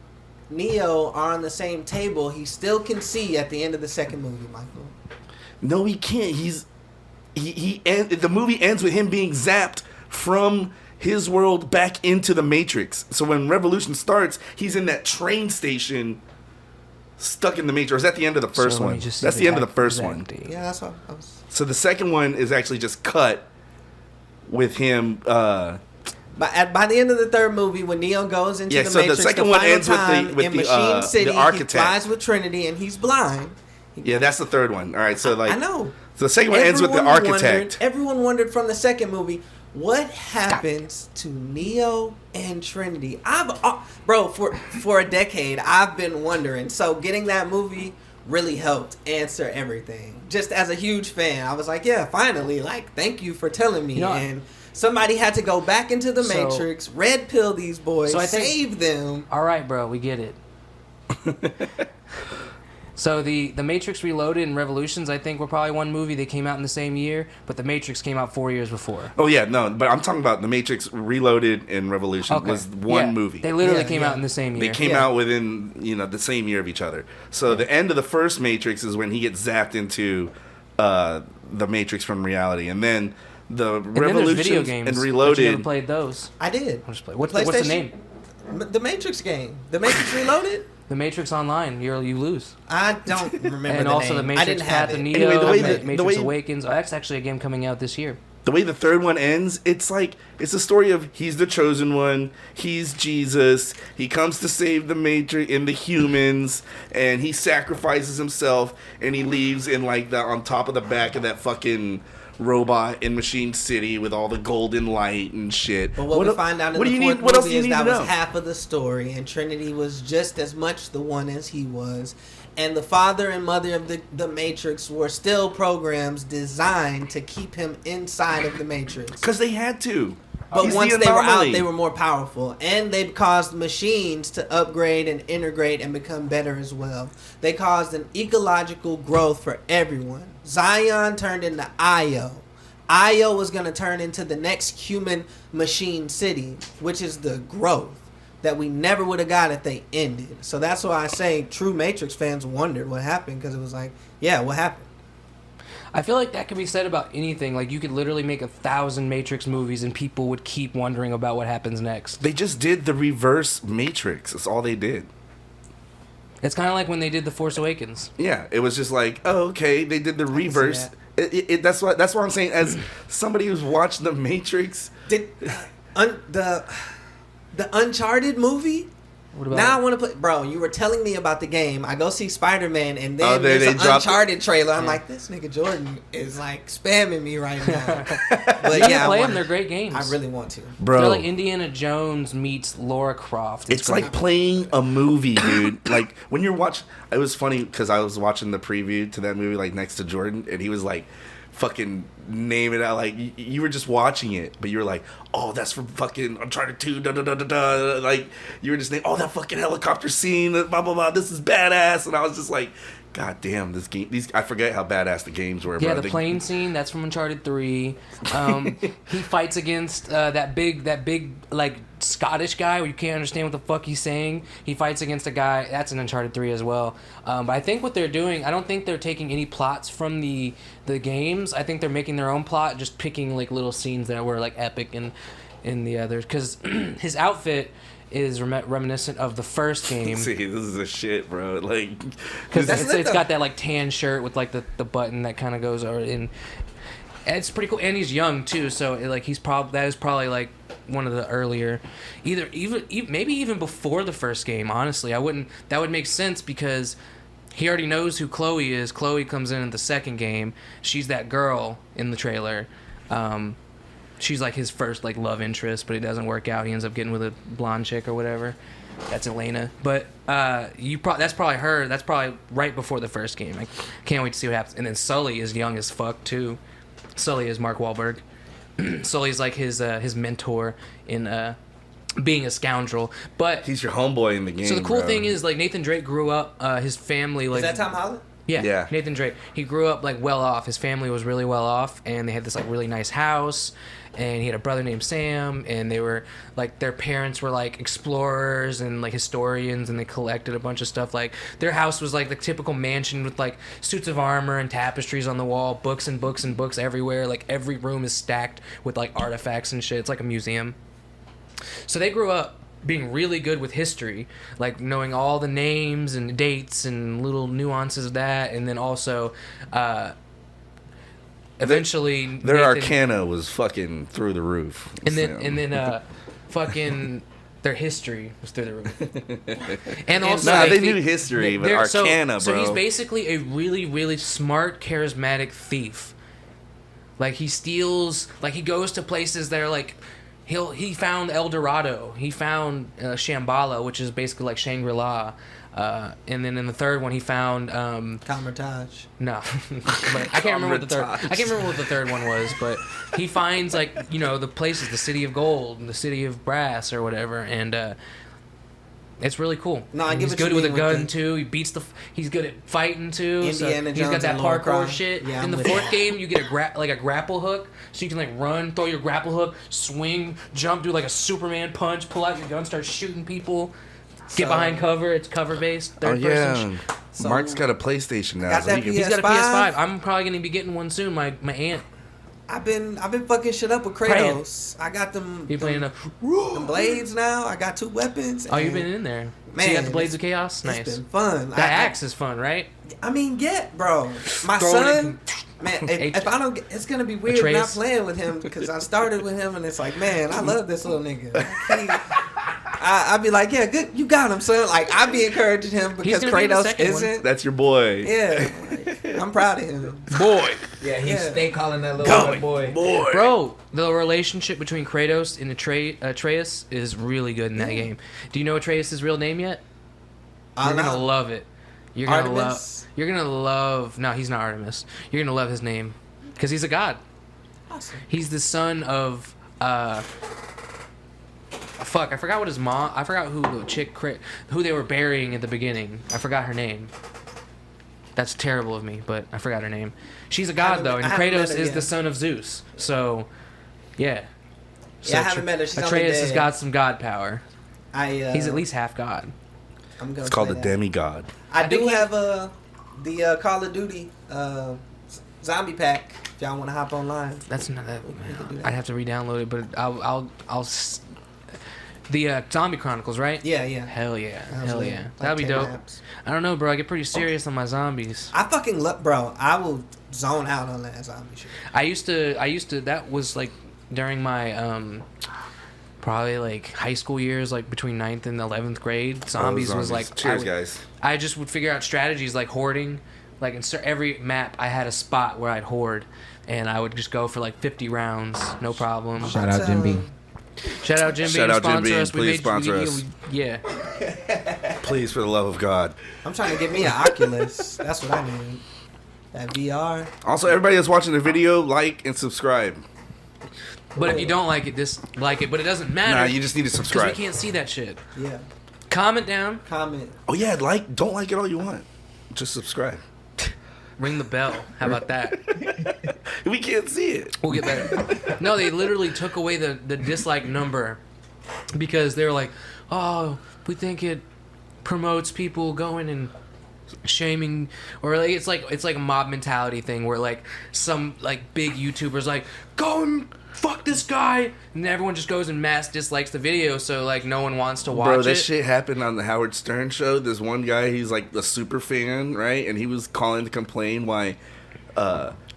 Neo are on the same table. He still can see at the end of the second movie, Michael. No, he can't. The movie ends with him being zapped from his world back into the Matrix. So when Revolution starts, he's in that train station... stuck in the Matrix. Or is that the end of the first one? That's the end of the first one. Yeah, that's what I was... So the second one is actually just cut with him. By the end of the third movie, when Neo goes into the so the Matrix, second the one final ends with time the in Machine City, he architect. flies with Trinity, and he's blind. Yeah, that's the third one. All right, so I know. So the second one ends with the architect. Everyone wondered from the second movie, what happens to Neo and Trinity? Bro, for a decade, I've been wondering. So getting that movie really helped answer everything. Just as a huge fan, I was like, yeah, finally, like, thank you for telling me. And somebody had to go back into the Matrix, red pill these boys, save them. All right, bro, we get it. So the Matrix Reloaded and Revolutions, I think, were probably one movie. They came out in the same year, but the Matrix came out 4 years before. Oh yeah, no, but I'm talking about the Matrix Reloaded and Revolution was one movie. They literally came out in the same year. They came out within the same year of each other. So the end of the first Matrix is when he gets zapped into the Matrix from reality, and then the Revolution and Reloaded. You never played those. I did. I'll just play. What's the name? The Matrix game. The Matrix Reloaded. The Matrix Online. You lose. I don't remember. And the also name. the Matrix Path of Neo. Anyway, Matrix Awakens. Oh, that's actually a game coming out this year. The way the third one ends, it's like it's a story of he's the chosen one, he's Jesus, he comes to save the Matrix and the humans, and he sacrifices himself, and he leaves in like on top of the back of that fucking robot in Machine City with all the golden light and shit. But what we find out in the fourth movie is that was half of the story, and Trinity was just as much the one as he was. And the father and mother of the Matrix were still programs designed to keep him inside of the Matrix. Because they had to. But once they were out, they were more powerful. And they caused machines to upgrade and integrate and become better as well. They caused an ecological growth for everyone. Zion turned into Io. Io was going to turn into the next human machine city, which is the growth that we never would have got if they ended. So that's why I say true Matrix fans wondered what happened, because it was like, yeah, what happened? I feel like that could be said about anything. Like, you could literally make 1,000 Matrix movies and people would keep wondering about what happens next. They just did the reverse Matrix. That's all they did. It's kind of like when they did The Force Awakens. Yeah, it was just like, oh, okay, they did the reverse. That's what I'm saying. As somebody who's watched the Matrix, The Uncharted movie What about Now I want to play. Bro, you were telling me about the game. I go see Spider-Man, and then they there's an dropped Uncharted trailer. I'm like, this nigga Jordan is like spamming me right now. You But gotta yeah, play them. They're great games. I really want to. Bro, They're like Indiana Jones meets Laura Croft. it's great. like playing a movie, dude. Like when you're watching, it was funny because I was watching the preview to that movie, like next to Jordan, and he was like, fucking name it out. Like you were just watching it, but you were like, oh, that's from fucking Uncharted 2. Da da da da da. Like you were just saying, oh, that fucking helicopter scene. Blah blah blah. This is badass. And I was just like, God damn, this game. I forget how badass the games were. Yeah, bro. the plane scene, that's from Uncharted 3. He fights against that big like Scottish guy where you can't understand what the fuck he's saying. He fights against a guy, that's in Uncharted 3 as well. But I think what they're doing, I don't think they're taking any plots from the games. I think they're making their own plot, just picking like little scenes that were like epic in the others. Because his outfit is reminiscent of the first game. See, this is a shit, bro. Like, Because That's lit, it's though. got that like tan shirt with like the button that kind of goes over in. It's pretty cool, and he's young too. So like that is probably like one of the earlier, maybe even before the first game. Honestly, that would make sense because he already knows who Chloe is. Chloe comes in the second game. She's that girl in the trailer. She's like his first like love interest, but it doesn't work out. He ends up getting with a blonde chick or whatever. That's Elena. But that's probably her. That's probably right before the first game. I can't wait to see what happens. And then Sully is young as fuck too. Sully is Mark Wahlberg. Sully's like his mentor in being a scoundrel. But he's your homeboy in the game. so the cool bro. thing is like Nathan Drake grew up. His family like Is that Tom Holland? yeah, Nathan Drake. He grew up like well off. His family was really well off, and they had this like really nice house. And he had a brother named Sam, and they were like their parents were like explorers and like historians, and they collected a bunch of stuff. Like their house was like the typical mansion with like suits of armor and tapestries on the wall, books and books and books everywhere. Like every room is stacked with like artifacts and shit. It's like a museum. So they grew up being really good with history, like knowing all the names and dates and little nuances of that, and then also eventually their Nathan, arcana was fucking through the roof. and then fucking their history was through the roof. And also they knew history, but arcana, bro. So he's basically a really, really smart, charismatic thief. Like he steals, like he goes to places that are like, he found El Dorado. He found Shambhala, which is basically like Shangri-La. And then in the third one, he found Kamar-Taj. no, but I can't remember what the third one was. But he finds like the places, the city of gold and the city of brass or whatever, and it's really cool. No, I And get he's what you good with a mean gun with too. He beats he's good at fighting too. So Indiana he's got Jones that and Laura parkour Croft. shit. Yeah, in I'm the with fourth game, you get a grapple hook, so you can like run, throw your grapple hook, swing, jump, do like a Superman punch, pull out your gun, start shooting people. Get behind cover. It's cover based. Third person. So- Mark's got a PlayStation now. Got So that he can, He's got a PS5. PS5. I'm probably gonna be getting one soon. My aunt. I've been fucking shit up with Kratos. I got them. You playing them, a? them blades now. I got 2 weapons. Oh, you've and been in there. So Man, you got the Blades of it's- Chaos. Nice. It's been fun. That axe is fun, right? I mean, bro. My Throw it son, man. If I don't, it's gonna be weird not Atreus. playing with him because I started with him and it's like, man, I love this little nigga. I'd be like, yeah, good, you got him, son. Like I'd be encouraging him because gonna be in the Kratos second one. isn't. that's your boy. Yeah, like, I'm proud of him. Boy. Yeah, Yeah. they calling that little boy. Boy. Bro, the relationship between Kratos and Atreus is really good in that game. Do you know Atreus' real name yet? You're gonna love it. You're gonna Artemis? love. You're gonna love. No, he's not Artemis. You're gonna love his name because he's a god. Awesome. He's the son of. Fuck, I forgot what his mom. I forgot who the chick, who they were burying at the beginning. I forgot her name. That's terrible of me, but I forgot her name. She's a god though, and I haven't met Kratos her is yet. the son of Zeus. So, yeah. Yeah, I haven't met her. She's only Atreus has dead. got some god power. He's He's at least half god. I'm gonna It's called say a that. demigod. I do think he- have the Call of Duty zombie pack. If y'all want to hop online. That's not that. can do that. I'd have to re-download it, but the Zombie Chronicles, right? Yeah. Hell yeah, That was hell lit. yeah, Like that'd be 10 dope. maps. I don't know, bro. I get pretty serious on my zombies. I fucking love, bro. I will zone out on that zombie shit. I used to. That was like during my probably like high school years, like between 9th and 11th grade. Zombies was like Cheers, guys. I just would figure out strategies like hoarding. Like in every map, I had a spot where I'd hoard, and I would just go for like 50 rounds, no problem. Shout out Jim Beam. Shout out Jim Beam. Shout out Jim Sponsor Beam. us. Please sponsor us. Yeah. Please, for the love of God. I'm trying to get me an Oculus. That's what I need. That VR. Also, everybody that's watching the video, like and subscribe. But if you don't like it, dislike it. But it doesn't matter. Nah, you just need to because subscribe. we can't see that shit. Yeah. Comment down. Comment. Oh yeah, don't like it all you want. Just subscribe. Ring the bell. How about that? We can't see it. We'll get better. No, they literally took away the dislike number because they were like, oh, we think it promotes people going and shaming, or like it's like a mob mentality thing where like some like big YouTubers like go and fuck this guy, and everyone just goes and mass dislikes the video, so like no one wants to watch Bro, it. that shit happened on the Howard Stern show. This one guy, he's like a super fan, right? And he was calling to complain why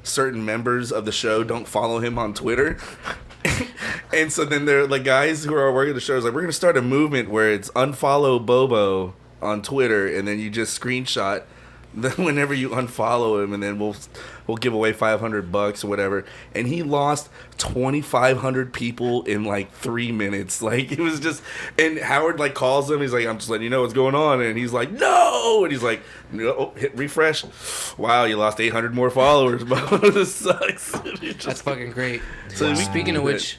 certain members of the show don't follow him on Twitter. And so then they're like guys who are working the show is like, we're gonna start a movement where it's unfollow Bobo on Twitter, and then you just screenshot whenever you unfollow him, and then we'll give away $500 or whatever. And he lost 2,500 people in like 3 minutes. Like it was just, and Howard like calls him. He's like, I'm just letting you know what's going on. And he's like, no. And he's like, no, hit refresh. Wow, you lost 800 more followers, bro. This sucks. That's fucking great. So Speaking of which,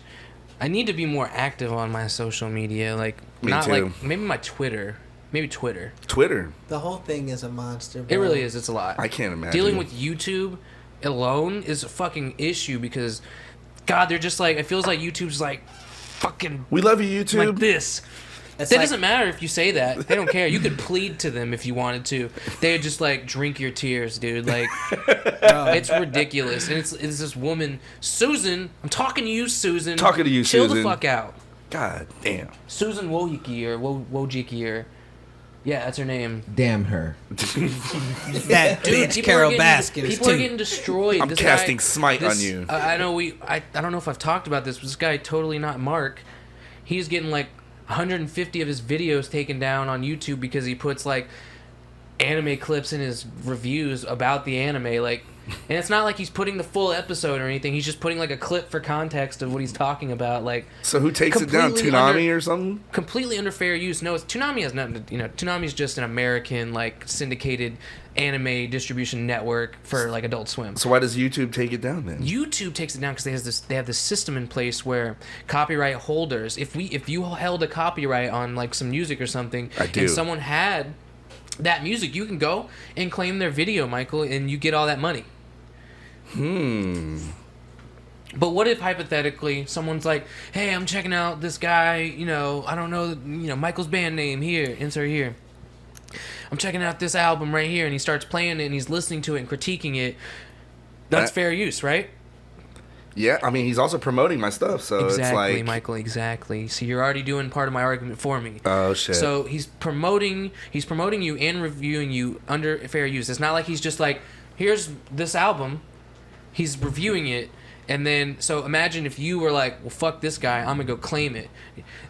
I need to be more active on my social media. Like Me not too. like maybe my Twitter. Maybe Twitter. The whole thing is a monster, bro. It really is. It's a lot. I can't imagine. Dealing with YouTube alone is a fucking issue because, God, they're just like, it feels like YouTube's like, fucking. We love you, YouTube. Like this. It's That like- doesn't matter if you say that. They don't care. You could plead to them if you wanted to. They'd just like drink your tears, dude. Like, it's ridiculous. And it's this woman, Susan. I'm talking to you, Susan. Talking to you, Chill Susan. the fuck out. God damn. Susan Wojcicki or Wojcicki or. Yeah, that's her name. Damn her. That Dude, bitch people Carol are getting, Baskins people are too. getting destroyed. I'm This casting guy- smite this- on you. I know I don't know if I've talked about this, but this guy, totally not Mark, he's getting like 150 of his videos taken down on YouTube because he puts like anime clips in his reviews about the anime, like, and it's not like he's putting the full episode or anything. He's just putting like a clip for context of what he's talking about, like. So who takes it down? Completely Toonami or something? Completely under fair use. No, Toonami has nothing to, Toonami's just an American like syndicated anime distribution network for like Adult Swim. So why does YouTube take it down then? YouTube takes it down because they have this system in place where copyright holders, if you held a copyright on like some music or something, I do. and someone had that music, you can go and claim their video, Michael, and you get all that money. But what if hypothetically someone's like, hey, I'm checking out this guy, I don't know, Michael's band name here, insert here. I'm checking out this album right here, and he starts playing it and he's listening to it and critiquing it. That's fair use, right? Yeah, I mean, he's also promoting my stuff, so Exactly, it's like... Michael, exactly. So you're already doing part of my argument for me. Oh, shit. So he's promoting you and reviewing you under fair use. It's not like he's just like, here's this album. He's reviewing it, and then so imagine if you were like, well, fuck this guy, I'm gonna go claim it.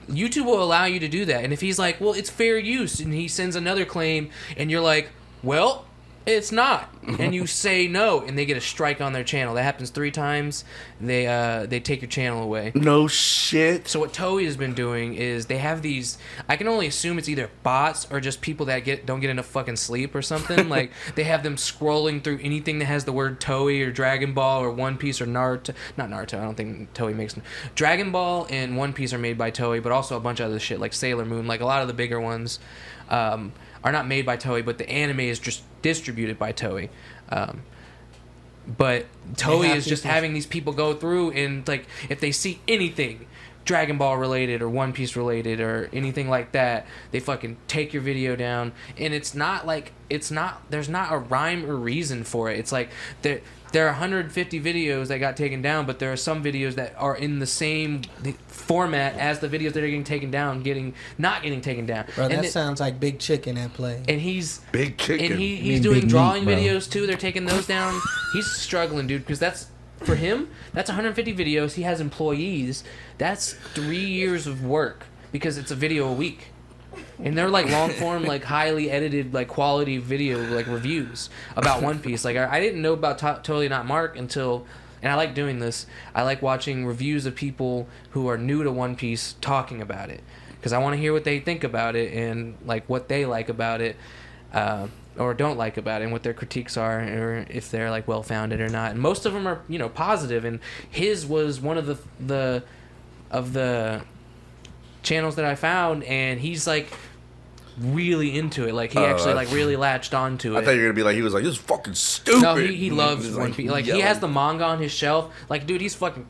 YouTube will allow you to do that, and if he's like, well, it's fair use, and he sends another claim, and you're like, well, it's not, and you say no, and they get a strike on their channel. That happens 3 times. They take your channel away. No shit. So what Toei has been doing is they have these. I can only assume it's either bots or just people that don't get enough fucking sleep or something. Like they have them scrolling through anything that has the word Toei or Dragon Ball or One Piece or Naruto. Not Naruto. I don't think Toei makes them. Dragon Ball and One Piece are made by Toei, but also a bunch of other shit like Sailor Moon. Like a lot of the bigger ones are not made by Toei, but the anime is just distributed by Toei. But Toei is just having these people go through and like if they see anything Dragon Ball related or One Piece related or anything like that, they fucking take your video down. And there's not a rhyme or reason for it. It's like there are 150 videos that got taken down, but there are some videos that are in the same format as the videos that are getting taken down, not getting taken down. Bro, that sounds like Big Chicken at play. And he's Big Chicken. and he's mean doing Big drawing Meat, bro. videos too. They're taking those down. He's struggling, dude, because that's for him, that's 150 videos. He has employees. That's 3 years of work because it's a video a week. And they're like long form, like highly edited, like quality video, like reviews about One Piece. Like I didn't know about Totally Not Mark until, and I like doing this. I like watching reviews of people who are new to One Piece talking about it because I want to hear what they think about it and like what they like about it, or don't like about it, and what their critiques are, or if they're like well founded or not. And most of them are positive. And his was one of the channels that I found, and he's like really into it. Like he actually like really latched onto it. I thought you were gonna be like, he was like, this is fucking stupid. No, he loves One Piece. Like he has the manga on his shelf. Like dude, he's fucking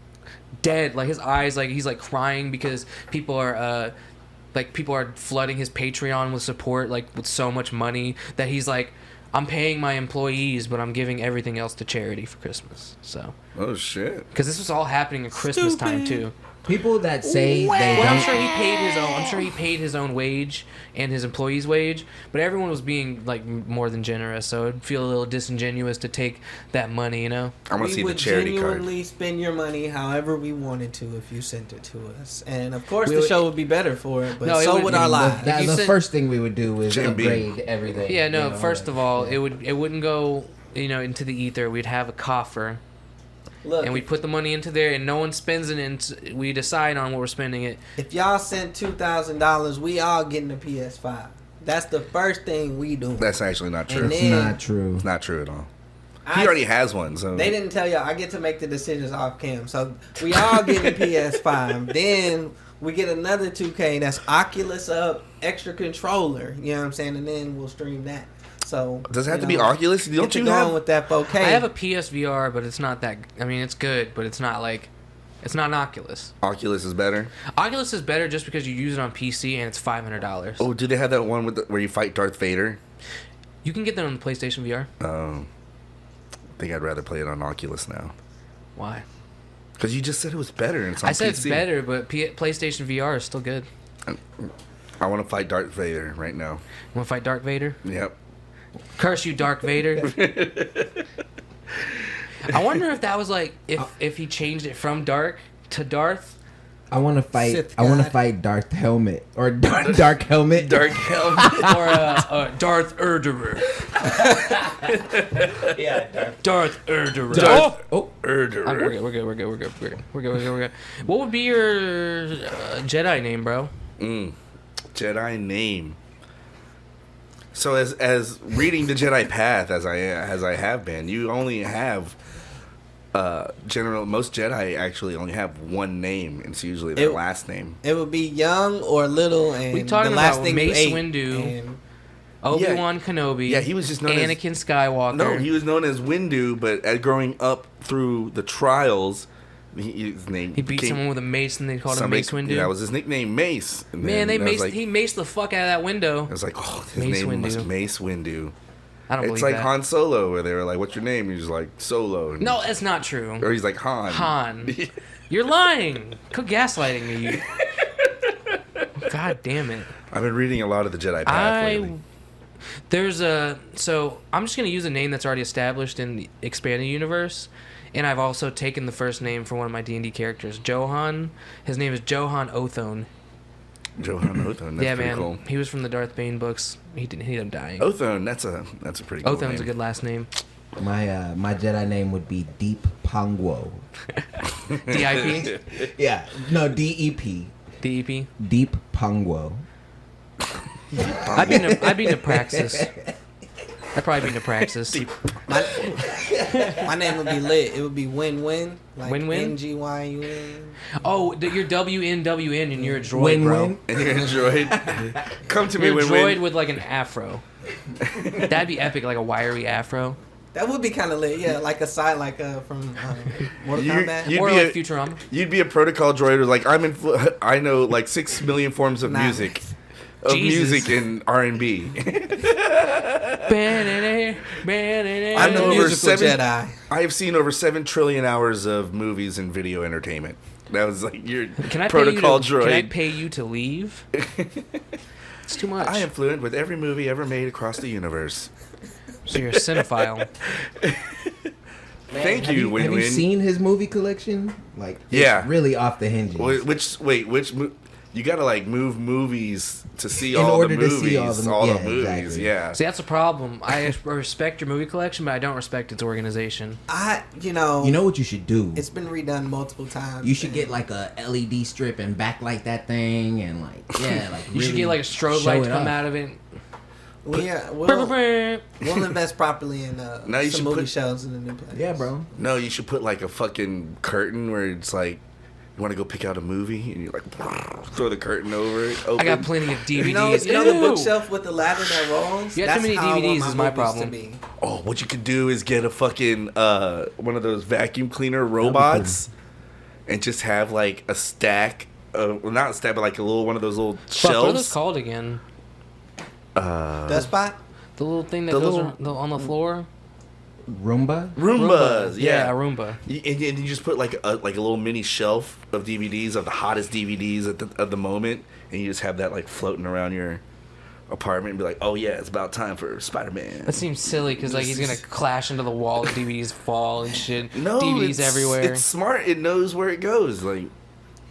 dead. Like his eyes, like he's like crying because people are flooding his Patreon with support, like with so much money that he's like, I'm paying my employees, but I'm giving everything else to charity for Christmas. So. Oh shit. Because this was all happening at Christmas time too. People that say they Well, don't. I'm sure he paid his own wage and his employees' wage, but everyone was being like more than generous. So it'd feel a little disingenuous to take that money, I want to see the charity card. We would card. genuinely spend your money however we wanted to if you sent it to us, and of course the show would be better for it. But so would our lives. The first thing we would do is Jim upgrade everything. Yeah, no. First of all, it wouldn't go into the ether. We'd have a coffer. Look, and we put the money into there, and no one spends it, and we decide on what we're spending it. If y'all sent $2,000, we all getting a PS5. That's the first thing we do. That's actually not true. It's not true. It's not true at all. He already has one, so they didn't tell y'all. I get to make the decisions off cam. So we all get a PS5. Then we get another 2K that's Oculus up, extra controller. You know what I'm saying? And then we'll stream that. So does it have to be Oculus? Don't you going have with that 4K? I have a PSVR, but it's not that. I mean, it's good, but it's not like. It's not an Oculus. Oculus is better. Oculus is better just because you use it on PC and it's $500. Oh, do they have that one where you fight Darth Vader? You can get that on the PlayStation VR. I think I'd rather play it on Oculus now. Why? Because you just said it was better. And it's on I said PC. it's better, but PlayStation VR is still good. I want to fight Darth Vader right now. You want to fight Darth Vader? Yep. Curse you, Darth Vader. I wonder if that was like if he changed it from Dark to Darth. I want to fight. I want to fight Darth Helmet or Dark Helmet. Dark Helmet or Darth Erderer. Yeah, Darth Erderer. Erderer. We're good. What would be your Jedi name, bro? Jedi name. So as reading the Jedi path as I have been, you only have most Jedi actually only have one name, and it's usually their last name. It would be young or little, and we talking the last about thing Mace you ate, Windu, Obi-Wan Kenobi. Yeah, he was just known as Anakin Skywalker. No, he was known as Windu, but growing up through the trials, his name he beat someone with a mace, and they called him Mace Windu. Yeah, that was his nickname, Mace. And Man, he maced the fuck out of that window. I was like, oh, his Mace name was Windu. Mace Windu. I don't believe it's like that. Han Solo, where they were like, "What's your name?" He's like, "Solo." And No, that's not true. or he's like Han. Han. You're lying. Quit gaslighting me. God damn it. I've been reading a lot of the Jedi Path lately. So I'm just gonna use a name that's already established in the expanded universe, and I've also taken the first name for one of my D&D characters, Johan. His name is Johan Othone. Johan Othone. That's pretty cool. He was from the Darth Bane books. He ended up dying. Othone. That's a pretty cool Othone's name. a good last name. My Jedi name would be Deep Pangwo. DIP? Yeah, no, DEP. DEP? Deep Pangwo. I'd be Napraxis. I'd probably be Napraxis. My name would be lit. It would be Win-Win. Like Win-Win? NGYUN. Oh, you're WNWN and you're a droid, Win-win. bro. And you're a droid. Come to me, You're a droid Win-Win. with like an afro. That'd be epic, like a wiry afro. That would be kind of lit. Yeah, like a side like from Mortal Kombat. You'd Or be like a- Futurama. You'd be a protocol droid who's like, I know like 6 million forms of Nah. music. Jesus. Music and R&B. I'm I'm the over musical 7 Jedi. I have seen over 7 trillion hours of movies and video entertainment. That was like your Can I protocol droid. Can I pay you to leave? It's too much. I am fluent with every movie ever made across the universe. So you're a cinephile. Thank Have you, Have Win-Win. you seen his movie collection? Like, Yeah. it's really off the hinges. Which you gotta like move movies to see In all the order to movies, see all the movies. exactly. Yeah. See, that's a problem. I respect your movie collection, but I don't respect its organization. You know what you should do? It's been redone multiple times. You should get like a LED strip and backlight that thing and like You should really get like a strobe show light it to come up. out of it. We'll invest properly in Now you some should movie put- shows in the new place. Yeah, bro. No, you should put like a fucking curtain where it's like you want to go pick out a movie and you like throw the curtain over it. Open. I got plenty of DVDs. You know the Ew. bookshelf with the ladder that rolls? You got too many how I want DVDs is my movies problem. to be. Oh, what you could do is get a fucking one of those vacuum cleaner robots and just have like a stack of, well, not a stack, but like a little one of those little Fuck, what are those shelves. called again? Dustbot? The little thing that The goes little- on the floor? Roomba. Roombas, Yeah, yeah. a Roomba. And you just put like a little mini shelf of DVDs of the hottest DVDs at the moment, and you just have that like floating around your apartment and be like, oh yeah, it's about time for Spider-Man. That seems silly because like he's gonna clash into the wall, the DVDs fall and shit. No, DVDs it's, everywhere. It's smart. It knows where it goes. Like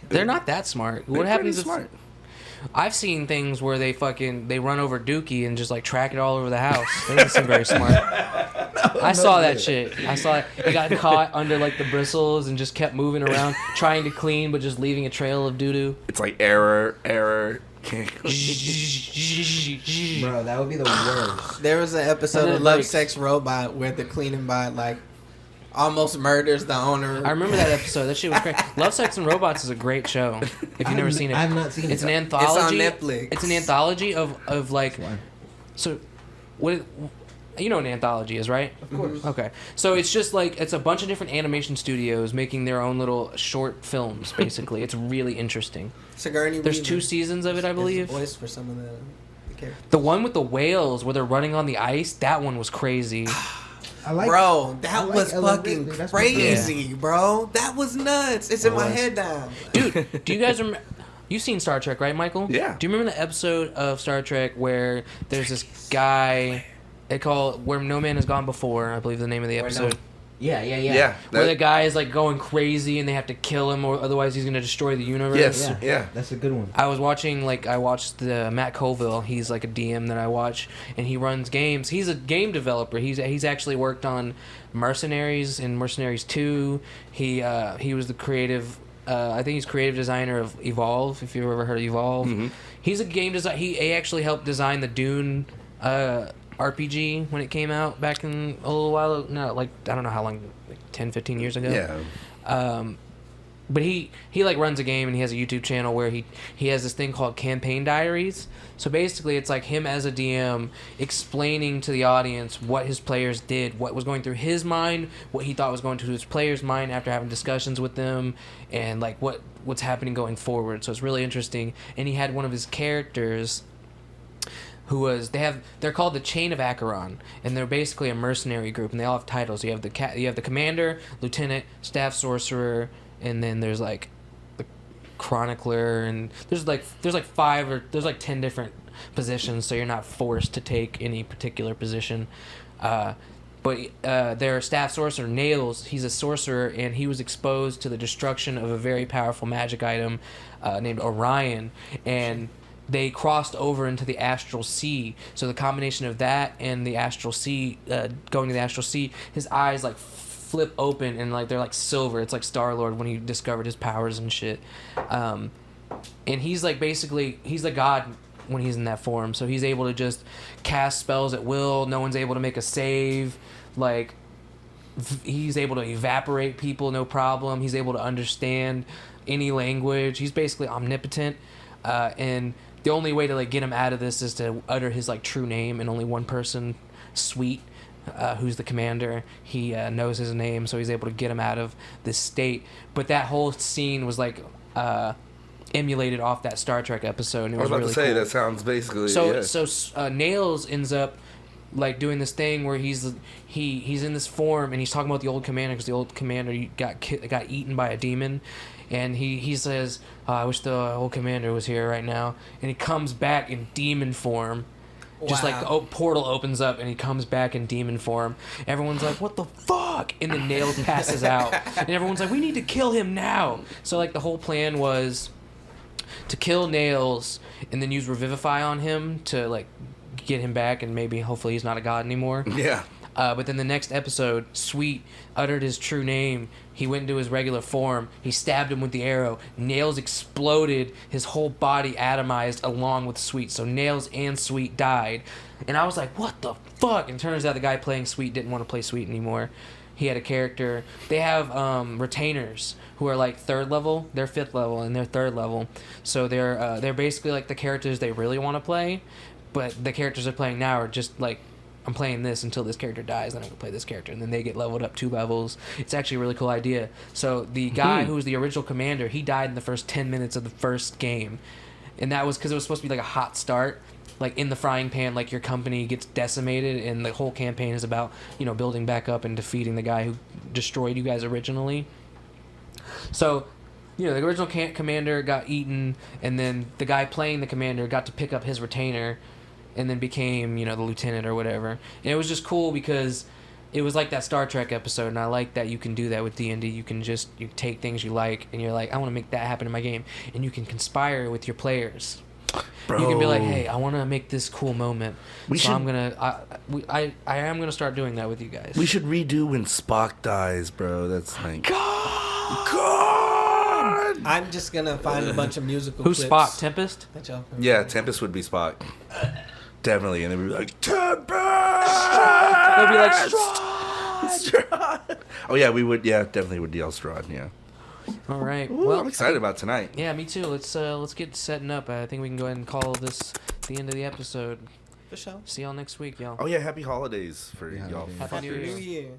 They're not that smart. they're What happens pretty if smart? I've seen things where they run over Dookie and just like track it all over the house. That doesn't seem very smart. I saw that shit. I saw it. He got caught under like the bristles and just kept moving around, trying to clean but just leaving a trail of doo doo. It's like error. Bro, that would be the worst. There was an And episode then of it Love, breaks. Sex, Robot where the cleaning bot like almost murders the owner. I remember that episode. That shit was great. Love, Sex, and Robots is a great show. If you've never seen it, I've not seen it's it. an anthology. It's on Netflix. It's an anthology of like. Why? So, what? You know what an anthology is, right? Of course. Okay. So it's just like it's a bunch of different animation studios making their own little short films. Basically, it's really interesting. Sigourney There's Weaver 2 seasons of it, I is the believe. voice for some of the characters. The one with the whales where they're running on the ice, that one was crazy. I like. Bro, I that like was Ellen fucking Ripley. That's my crazy, bro. That was nuts. It's in my was. head now. Dude, do you guys remember? You've seen Star Trek, right, Michael? Yeah. Do you remember the episode of Star Trek where there's this guy they call Where No Man Has Gone Before? I believe the name of the episode. Yeah. Yeah. Where the guy is like going crazy and they have to kill him or otherwise he's gonna destroy the universe. Yes. Yeah. That's a good one. I watched the Matt Colville. He's like a DM that I watch, and he runs games. He's a game developer. He's actually worked on Mercenaries and Mercenaries 2. He was the creative. I think he's creative designer of Evolve. If you've ever heard of Evolve, he's a game design. He actually helped design the Dune RPG when it came out back in a little while. No, like I don't know how long, like 10, 15 years ago. Yeah. But he like runs a game and he has a YouTube channel where he has this thing called Campaign Diaries. So basically it's like him as a DM explaining to the audience what his players did, what was going through his mind, what he thought was going through his players' mind after having discussions with them, and like what's happening going forward. So it's really interesting. And he had one of his characters who was they're called the Chain of Acheron, and they're basically a mercenary group, and they all have titles. You have the commander, lieutenant, staff sorcerer, and then there's like the chronicler, and there's like 10 different positions, so you're not forced to take any particular position. But their staff sorcerer, Nails, he's a sorcerer, and he was exposed to the destruction of a very powerful magic item named Orion, and they crossed over into the astral sea. So the combination of that and the astral sea, going to the astral sea, his eyes like flip open and like they're like silver. It's like Star-Lord when he discovered his powers and shit. And he's like basically he's the god when he's in that form. So he's able to just cast spells at will. No one's able to make a save. Like he's able to evaporate people no problem. He's able to understand any language. He's basically omnipotent. And the only way to like get him out of this is to utter his like true name, and only one person, Sweet, who's the commander, he knows his name, so he's able to get him out of this state. But that whole scene was like emulated off that Star Trek episode, and it I was was about really to say cool. that sounds basically. So Nails ends up like doing this thing where he's in this form and he's talking about the old commander because the old commander got eaten by a demon, and he says, I wish the old commander was here right now, and he comes back in demon form, Just Wow. like the portal opens up and he comes back in demon form. Everyone's like, "What the fuck?" And then Nails passes out, and everyone's like, "We need to kill him now." So like the whole plan was to kill Nails and then use Revivify on him to like get him back, and maybe hopefully he's not a god anymore. Yeah. But then the next episode, Sweet uttered his true name. He went into his regular form. He stabbed him with the arrow. Nails exploded. His whole body atomized along with Sweet. So Nails and Sweet died. And I was like, what the fuck? And it turns out the guy playing Sweet didn't want to play Sweet anymore. He had a character. They have retainers who are like 3rd level. They're 5th level and they're 3rd level. So they're basically like the characters they really want to play. But the characters they're playing now are just like, I'm playing this until this character dies, then I can play this character, and then they get leveled up 2 levels. It's actually a really cool idea. So the guy who was the original commander, he died in the first 10 minutes of the first game, and that was because it was supposed to be like a hot start, like in the frying pan, like your company gets decimated, and the whole campaign is about, you know, building back up and defeating the guy who destroyed you guys originally. So, you know, the original commander got eaten, and then the guy playing the commander got to pick up his retainer, and then became, you know, the lieutenant or whatever. And it was just cool because it was like that Star Trek episode, and I like that you can do that with D&D. You can just, you take things you like, and you're like, I want to make that happen in my game. And you can conspire with your players. Bro. You can be like, hey, I want to make this cool moment. I'm going to, I am going to start doing that with you guys. We should redo when Spock dies, bro. That's like... God! I'm just gonna find a bunch of musical Who's clips. Spock? Tempest? Yeah, Tempest would be Spock. Definitely. And they would be like, Tempest! They'll be like, Strahd! Strahd! Oh, yeah, we would. Yeah, definitely would yell Strahd, yeah. All right. Ooh, well, I'm excited about tonight. Yeah, me too. Let's get setting up. I think we can go ahead and call this the end of the episode. For sure. See y'all next week, y'all. Oh, yeah, happy holidays for Happy y'all. holidays. Happy New New Year. Year.